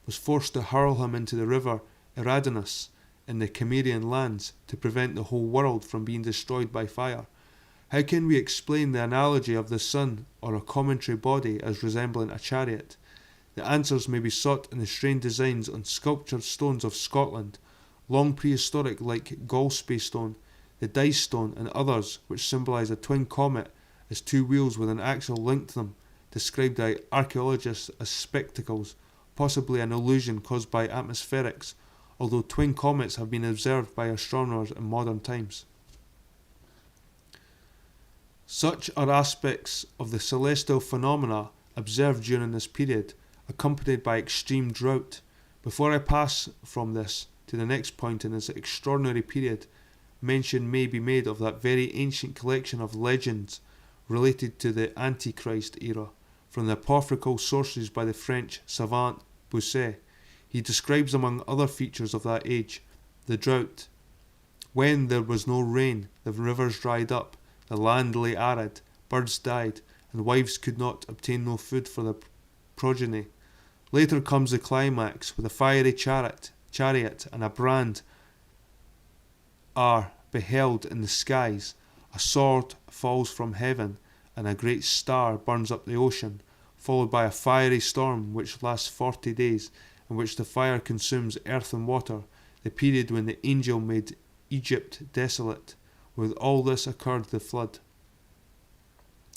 was forced to hurl him into the river Eridanus in the Cimmerian lands to prevent the whole world from being destroyed by fire. How can we explain the analogy of the sun or a commentary body as resembling a chariot? The answers may be sought in the strange designs on sculptured stones of Scotland, long prehistoric like Gallspey stone, the dice stone, and others which symbolise a twin comet as two wheels with an axle linked them, described by archaeologists as spectacles, possibly an illusion caused by atmospherics, although twin comets have been observed by astronomers in modern times. Such are aspects of the celestial phenomena observed during this period, accompanied by extreme drought. Before I pass from this to the next point in this extraordinary period, mention may be made of that very ancient collection of legends related to the Antichrist era, from the apocryphal sources by the French savant Bossuet. He describes among other features of that age the drought. When there was no rain, the rivers dried up, the land lay arid, birds died, and wives could not obtain no food for their progeny. Later comes the climax, with a fiery chariot and a brand are beheld in the skies. A sword falls from heaven, and a great star burns up the ocean, followed by a fiery storm which lasts 40 days, in which the fire consumes earth and water, the period when the angel made Egypt desolate. With all this occurred the flood.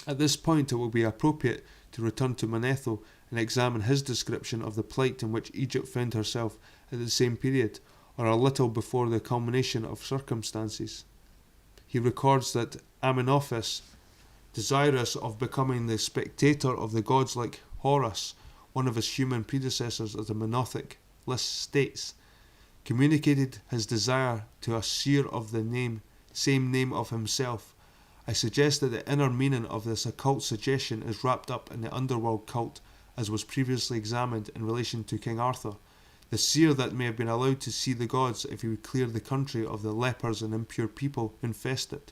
At this point it will be appropriate to return to Manetho and examine his description of the plight in which Egypt found herself at the same period, or a little before the culmination of circumstances. He records that Amenophis, desirous of becoming the spectator of the gods like Horus, one of his human predecessors as the monothic list states, communicated his desire to a seer of the same name of himself. I suggest that the inner meaning of this occult suggestion is wrapped up in the underworld cult, as was previously examined in relation to King Arthur. The seer that may have been allowed to see the gods if he would clear the country of the lepers and impure people who infest it.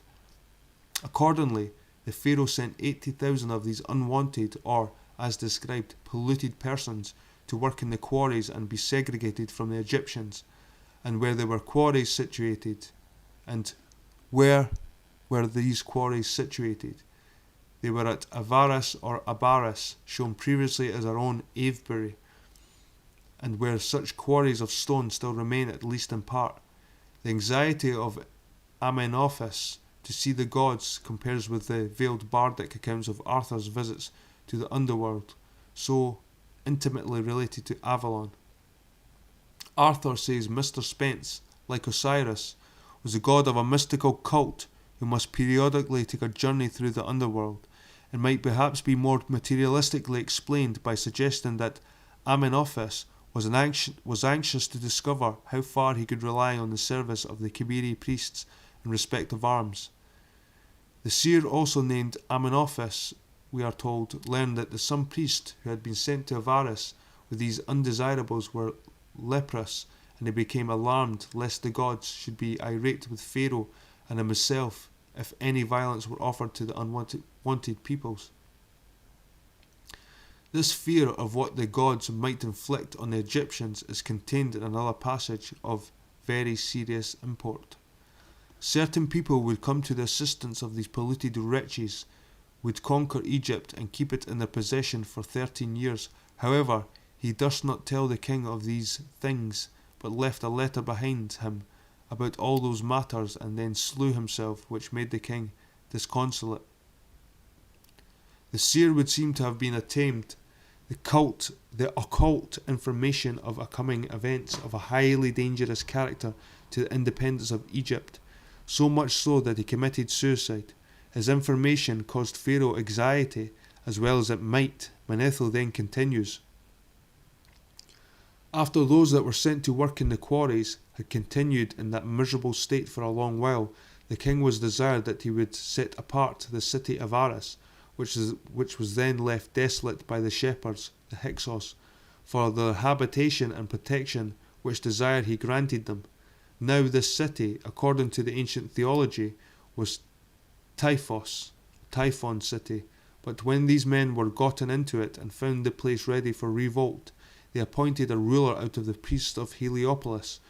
Accordingly, the Pharaoh sent 80,000 of these unwanted, or, as described, polluted persons to work in the quarries and be segregated from the Egyptians. And where there were quarries situated, and where were these quarries situated? They were at Avaris or Abaris, shown previously as our own Avebury, and where such quarries of stone still remain at least in part. The anxiety of Amenophis to see the gods compares with the veiled bardic accounts of Arthur's visits to the underworld, so intimately related to Avalon. Arthur says Mr. Spence, like Osiris, was the god of a mystical cult who must periodically take a journey through the underworld, and might perhaps be more materialistically explained by suggesting that Amenophis was anxious to discover how far he could rely on the service of the Kibiri priests in respect of arms. The seer also named Amenophis, we are told, learned that some priest who had been sent to Avaris with these undesirables were leprous, and he became alarmed lest the gods should be irate with Pharaoh and himself if any violence were offered to the unwanted peoples. This fear of what the gods might inflict on the Egyptians is contained in another passage of very serious import. Certain people would come to the assistance of these polluted wretches, would conquer Egypt and keep it in their possession for 13 years. However, he durst not tell the king of these things, but left a letter behind him about all those matters, and then slew himself, which made the king disconsolate. The seer would seem to have been attained the occult information of coming events of a highly dangerous character to the independence of Egypt, so much so that he committed suicide. His information caused Pharaoh anxiety as well as it might. Manetho then continues. After those that were sent to work in the quarries had continued in that miserable state for a long while, the king was desired that he would set apart the city of Aris, which was then left desolate by the shepherds, the Hyksos, for their habitation and protection, which desire he granted them. Now this city, according to the ancient theology, was Typhon city, but when these men were gotten into it and found the place ready for revolt, they appointed a ruler out of the priests of Heliopolis,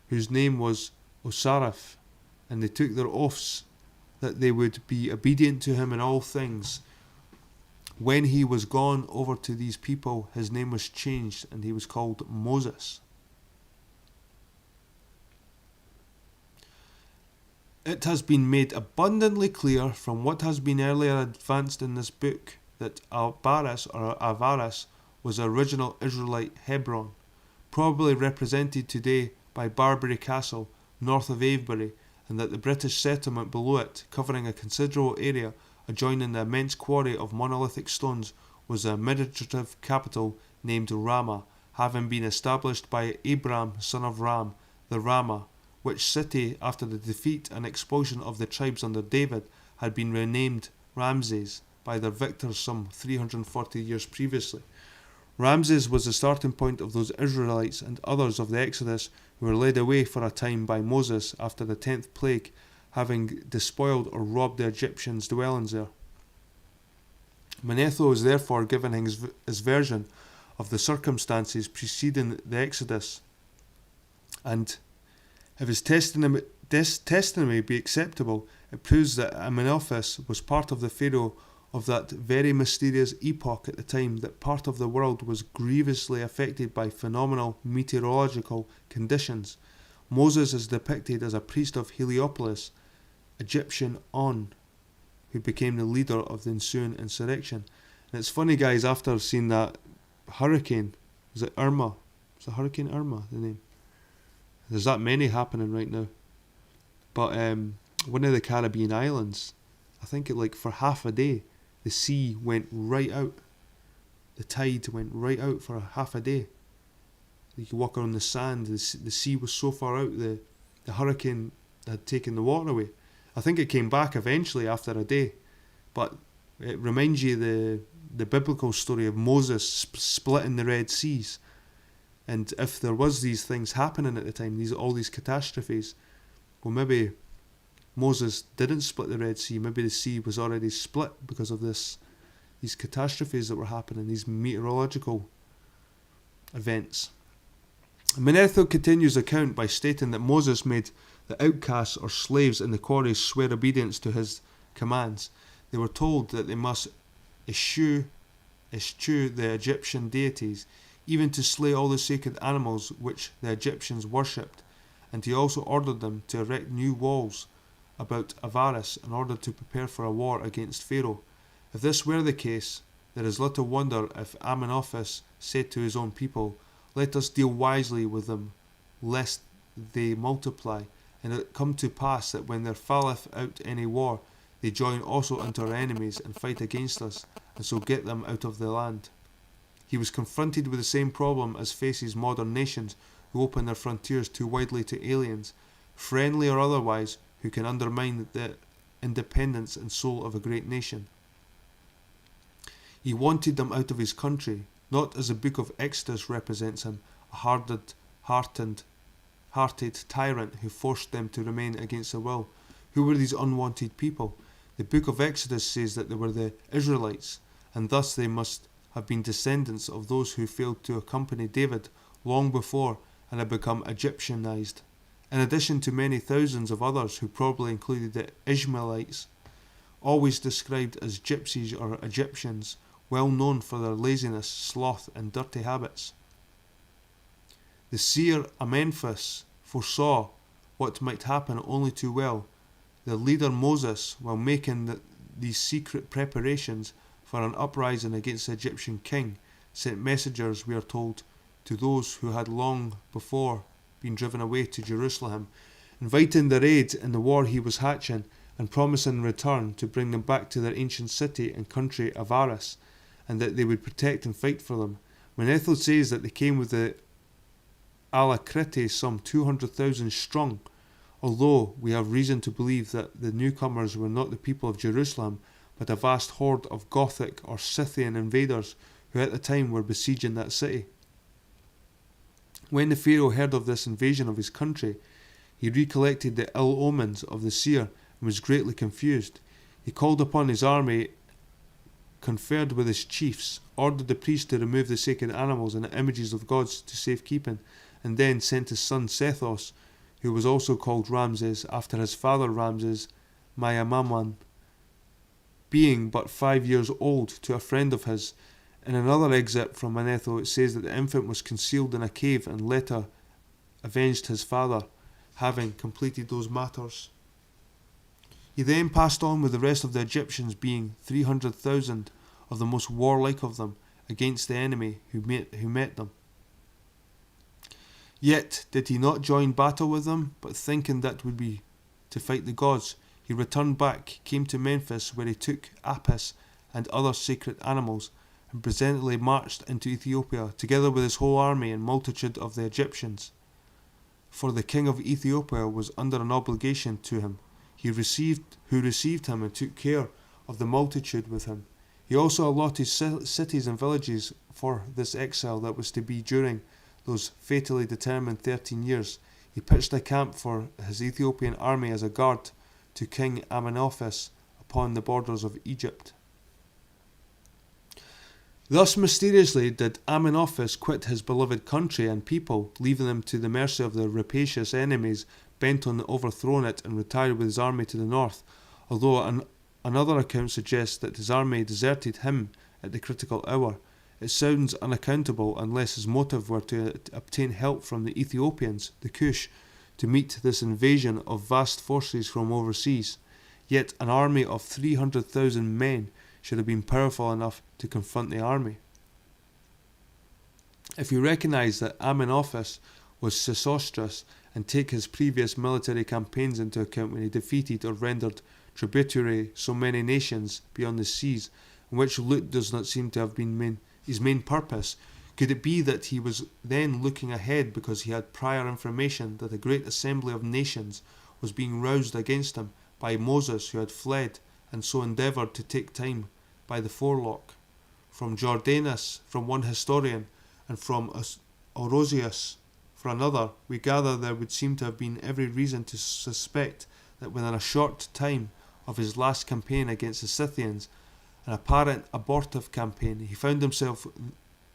whose name was Osaraph, and they took their oaths that they would be obedient to him in all things. When he was gone over to these people, his name was changed, and he was called Moses. It has been made abundantly clear from what has been earlier advanced in this book that Albaris or Avaris was the original Israelite Hebron, probably represented today by Barbary Castle, north of Avebury, and that the British settlement below it, covering a considerable area adjoining the immense quarry of monolithic stones, was the administrative capital named Ramah, having been established by Abram son of Ram, the Ramah, which city, after the defeat and expulsion of the tribes under David, had been renamed Ramses by their victors some 340 years previously. Ramses was the starting point of those Israelites and others of the Exodus who were led away for a time by Moses after the 10th plague, having despoiled or robbed the Egyptians' dwellings there. Manetho is therefore given his version of the circumstances preceding the Exodus, and if his testimony be acceptable, it proves that Amenophis was part of the pharaoh of that very mysterious epoch at the time that part of the world was grievously affected by phenomenal meteorological conditions. Moses is depicted as a priest of Heliopolis, Egyptian On, who became the leader of the ensuing insurrection. And it's funny, guys, after seeing that hurricane, was it Irma? Was it Hurricane Irma, the name? There's that many happening right now. But one of the Caribbean islands, I think for half a day, the sea went right out. The tide went right out for half a day. You could walk on the sand. The sea was so far out, the hurricane had taken the water away. I think it came back eventually after a day. But it reminds you the biblical story of Moses splitting the Red Seas. And if there was these things happening at the time, all these catastrophes, well, maybe Moses didn't split the Red Sea. Maybe the sea was already split because of these catastrophes that were happening, these meteorological events. Manetho continues the account by stating that Moses made the outcasts or slaves in the quarries swear obedience to his commands. They were told that they must eschew the Egyptian deities, even to slay all the sacred animals which the Egyptians worshipped, and he also ordered them to erect new walls about Avaris in order to prepare for a war against Pharaoh. If this were the case, there is little wonder if Amenophis said to his own people, "Let us deal wisely with them, lest they multiply, and it come to pass that when there falleth out any war, they join also unto our enemies and fight against us, and so get them out of the land." He was confronted with the same problem as faces modern nations who open their frontiers too widely to aliens, friendly or otherwise, who can undermine the independence and soul of a great nation. He wanted them out of his country, not as the book of Exodus represents him, a hard-hearted tyrant who forced them to remain against their will. Who were these unwanted people? The book of Exodus says that they were the Israelites, and thus they must have been descendants of those who failed to accompany David long before and had become Egyptianized, in addition to many thousands of others who probably included the Ishmaelites, always described as gypsies or Egyptians, well known for their laziness, sloth, and dirty habits. The seer Amenphis foresaw what might happen only too well. The leader Moses, while making these secret preparations for an uprising against the Egyptian king, sent messengers, we are told, to those who had long before been driven away to Jerusalem, inviting their aid in the war he was hatching, and promising in return to bring them back to their ancient city and country Avaris, and that they would protect and fight for them. Manetho says that they came with the Alacrity some 200,000 strong, although we have reason to believe that the newcomers were not the people of Jerusalem, but a vast horde of Gothic or Scythian invaders who at the time were besieging that city. When the Pharaoh heard of this invasion of his country, he recollected the ill omens of the seer and was greatly confused. He called upon his army, conferred with his chiefs, ordered the priests to remove the sacred animals and the images of gods to safekeeping, and then sent his son Sethos, who was also called Ramses after his father Ramses, Mayamaman, being but 5 years old, to a friend of his. In another excerpt from Manetho, it says that the infant was concealed in a cave and later avenged his father, having completed those matters. He then passed on with the rest of the Egyptians, being 300,000, of the most warlike of them, against the enemy who met them. Yet did he not join battle with them, but thinking that would be to fight the gods, he returned back, came to Memphis, where he took Apis and other sacred animals, and presently marched into Ethiopia, together with his whole army and multitude of the Egyptians. For the king of Ethiopia was under an obligation to him, who received him and took care of the multitude with him. He also allotted cities and villages for this exile that was to be during those fatally determined 13 years. He pitched a camp for his Ethiopian army as a guard to King Amenophis upon the borders of Egypt. Thus mysteriously did Amenophis quit his beloved country and people, leaving them to the mercy of their rapacious enemies bent on overthrowing it, and retired with his army to the north, although another account suggests that his army deserted him at the critical hour. It sounds unaccountable unless his motive were to obtain help from the Ethiopians, the Kush, to meet this invasion of vast forces from overseas. Yet an army of 300,000 men should have been powerful enough to confront the army. If you recognise that Amenophis was Sesostris and take his previous military campaigns into account when he defeated or rendered tributary so many nations beyond the seas, in which loot does not seem to have been his main purpose, could it be that he was then looking ahead because he had prior information that a great assembly of nations was being roused against him by Moses, who had fled and so endeavoured to take time by the forelock? From Jordanus, from one historian, and from Orosius, for another, we gather there would seem to have been every reason to suspect that within a short time of his last campaign against the Scythians, an apparent abortive campaign, he found himself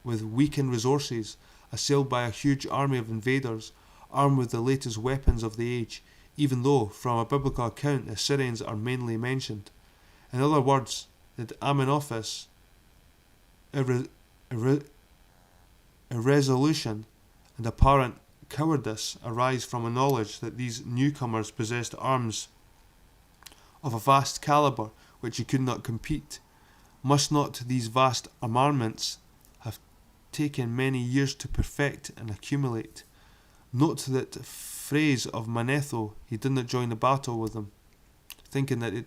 with weakened resources, assailed by a huge army of invaders, armed with the latest weapons of the age, even though, from a biblical account, the Syrians are mainly mentioned. In other words, did Amenophis' irresolution and apparent cowardice arise from a knowledge that these newcomers possessed arms of a vast calibre which he could not compete? Must not these vast armaments have taken many years to perfect and accumulate? Note that phrase of Manetho, he did not join the battle with them, thinking that it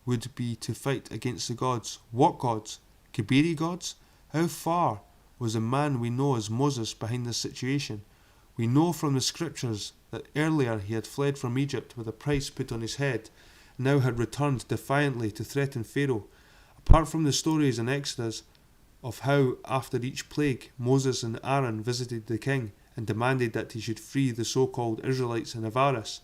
would be to fight against the gods. What gods? Kibiri gods? How far was the man we know as Moses behind this situation? We know from the scriptures that earlier he had fled from Egypt with a price put on his head, and now had returned defiantly to threaten Pharaoh. Apart from the stories in Exodus of how, after each plague, Moses and Aaron visited the king and demanded that he should free the so-called Israelites in avarice,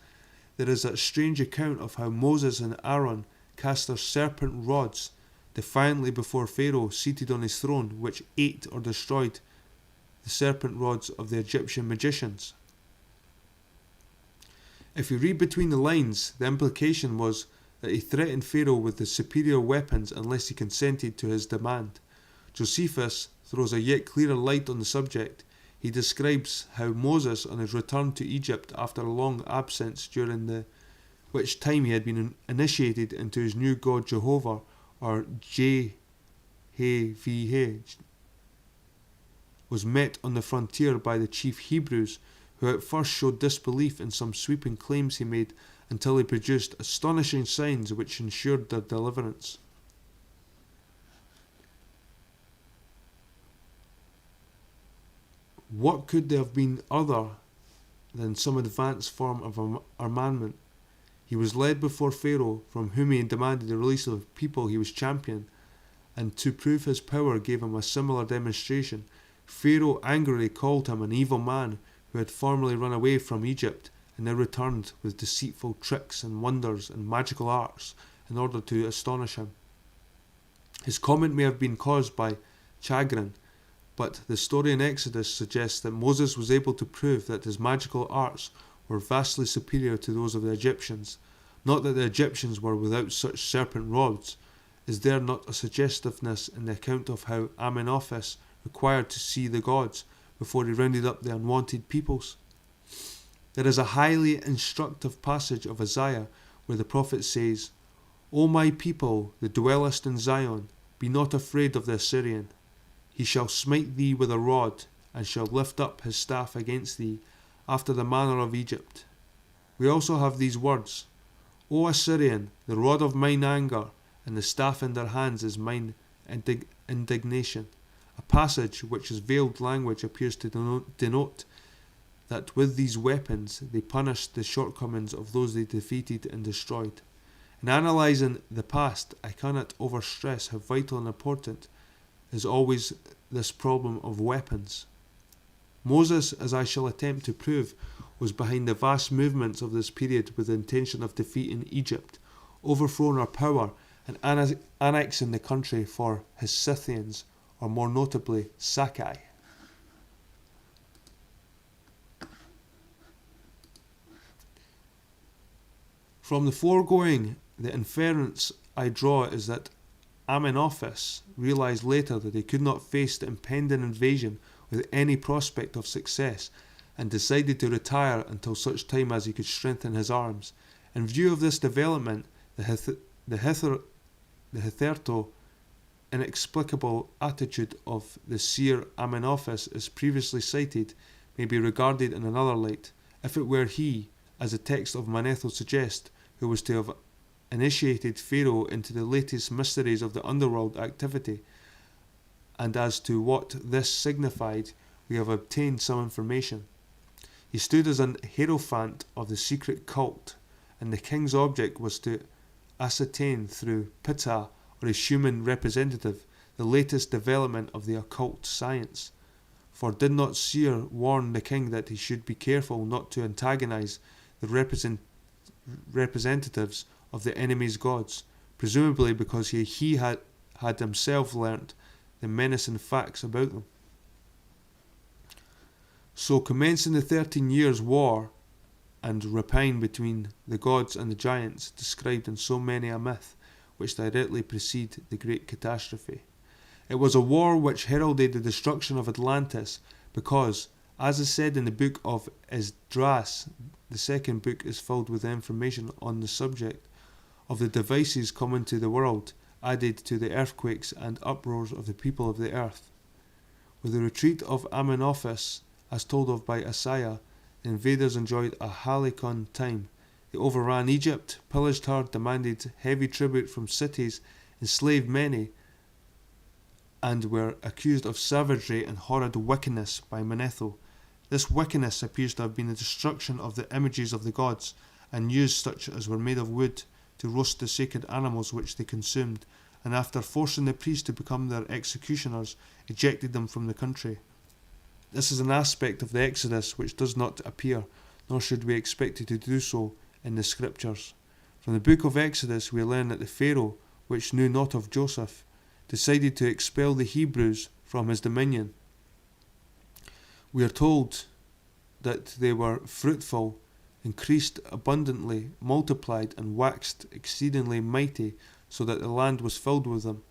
there is a strange account of how Moses and Aaron cast their serpent rods defiantly before Pharaoh seated on his throne, which ate or destroyed the serpent rods of the Egyptian magicians. If you read between the lines, the implication was that he threatened Pharaoh with the superior weapons unless he consented to his demand. Josephus throws a yet clearer light on the subject. He describes how Moses, on his return to Egypt after a long absence, during which time he had been initiated into his new god Jehovah, or Jehovah, was met on the frontier by the chief Hebrews, who at first showed disbelief in some sweeping claims he made, until he produced astonishing signs which ensured their deliverance. What could there have been other than some advanced form of armament? He was led before Pharaoh, from whom he demanded the release of the people he was championing, and to prove his power gave him a similar demonstration. Pharaoh angrily called him an evil man who had formerly run away from Egypt and now returned with deceitful tricks and wonders and magical arts in order to astonish him. His comment may have been caused by chagrin, but the story in Exodus suggests that Moses was able to prove that his magical arts were vastly superior to those of the Egyptians. Not that the Egyptians were without such serpent rods. Is there not a suggestiveness in the account of how Amenophis required to see the gods before he rounded up the unwanted peoples? There is a highly instructive passage of Isaiah where the prophet says, O my people, that dwellest in Zion, Be not afraid of the Assyrian. He shall smite thee with a rod, and shall lift up his staff against thee, after the manner of Egypt. We also have these words, O Assyrian, the rod of mine anger, and the staff in their hands is mine indignation. A passage which is veiled language appears to denote that with these weapons they punished the shortcomings of those they defeated and destroyed. In analysing the past, I cannot overstress how vital and important is always this problem of weapons. Moses, as I shall attempt to prove, was behind the vast movements of this period with the intention of defeating Egypt, overthrowing her power, and annexing the country for his Scythians, or more notably, Sakai. From the foregoing, the inference I draw is that Amenophis realised later that he could not face the impending invasion with any prospect of success, and decided to retire until such time as he could strengthen his arms. In view of this development, the hitherto inexplicable attitude of the seer Amenophis, as previously cited, may be regarded in another light. If it were he, as the text of Manetho suggests, who was to have initiated Pharaoh into the latest mysteries of the underworld activity, and as to what this signified, we have obtained some information. He stood as an hierophant of the secret cult, and the king's object was to ascertain through Ptah, or his human representative, the latest development of the occult science. For did not Seer warn the king that he should be careful not to antagonize the representatives of the enemy's gods, presumably because he had himself learnt the menacing facts about them. So, commencing the 13 years' war and rapine between the gods and the giants described in so many a myth, which directly precede the great catastrophe. It was a war which heralded the destruction of Atlantis, because, as is said in the book of Esdras, the second book is filled with information on the subject of the devices common to the world, added to the earthquakes and uproars of the people of the earth. With the retreat of Amenophis, as told of by Isaiah, the invaders enjoyed a halcyon time. They overran Egypt, pillaged her, demanded heavy tribute from cities, enslaved many, and were accused of savagery and horrid wickedness by Manetho. This wickedness appears to have been the destruction of the images of the gods, and used such as were made of wood to roast the sacred animals which they consumed, and after forcing the priests to become their executioners, ejected them from the country. This is an aspect of the Exodus which does not appear, nor should we expect it to do so, in the scriptures. From the book of Exodus we learn that the Pharaoh, which knew not of Joseph, decided to expel the Hebrews from his dominion. We are told that they were fruitful, increased abundantly, multiplied, and waxed exceedingly mighty, so that the land was filled with them.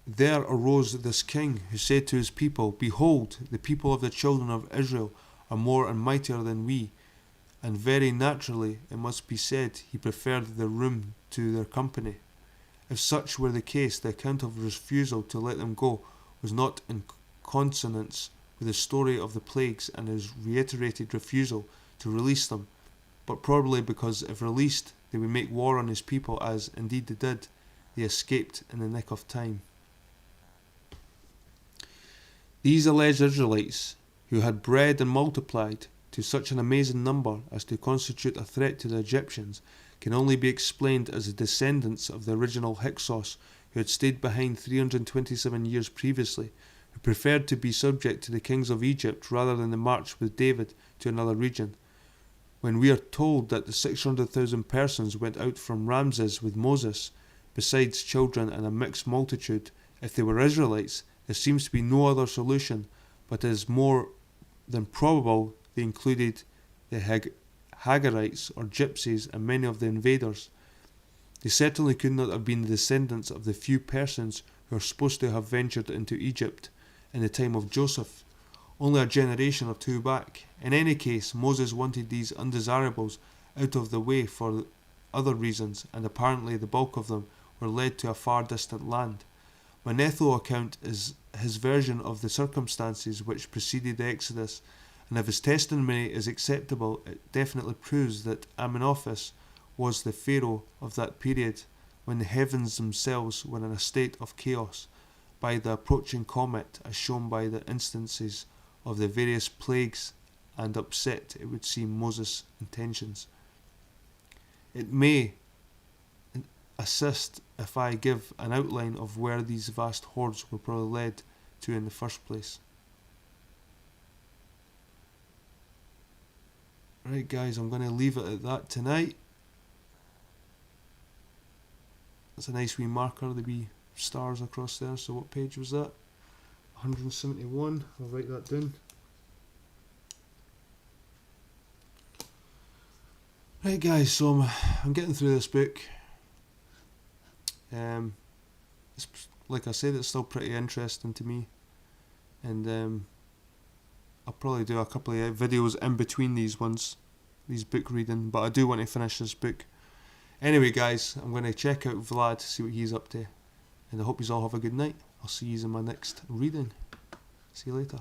There arose this king, who said to his people, Behold, the people of the children of Israel are more and mightier than we. And very naturally, it must be said, he preferred their room to their company. If such were the case, the account of refusal to let them go was not in consonance with the story of the plagues and his reiterated refusal to release them, but probably because if released, they would make war on his people, as indeed they did. They escaped in the nick of time. These alleged Israelites, who had bred and multiplied to such an amazing number as to constitute a threat to the Egyptians, can only be explained as the descendants of the original Hyksos, who had stayed behind 327 years previously, who preferred to be subject to the kings of Egypt rather than the march with David to another region. When we are told that the 600,000 persons went out from Ramses with Moses, besides children and a mixed multitude, if they were Israelites, there seems to be no other solution, but it is more than probable they included the Hagarites or Gypsies and many of the invaders. They certainly could not have been the descendants of the few persons who are supposed to have ventured into Egypt in the time of Joseph, only a generation or two back. In any case, Moses wanted these undesirables out of the way for other reasons, and apparently the bulk of them were led to a far distant land. Manetho account is his version of the circumstances which preceded the Exodus, and if his testimony is acceptable, it definitely proves that Amenophis was the pharaoh of that period when the heavens themselves were in a state of chaos by the approaching comet, as shown by the instances of the various plagues, and upset, it would seem, Moses' intentions. It may assist if I give an outline of where these vast hordes were probably led to in the first place. Right guys, I'm going to leave it at that tonight. That's a nice wee marker, the wee stars across there. So what page was that? 171. I'll write that down. Right guys, so I'm getting through this book. It's, like I said, it's still pretty interesting to me, and I'll probably do a couple of videos in between these book reading, but I do want to finish this book. Anyway guys, I'm going to check out Vlad, see what he's up to, and I hope you all have a good night. I'll see you in my next reading. See you later.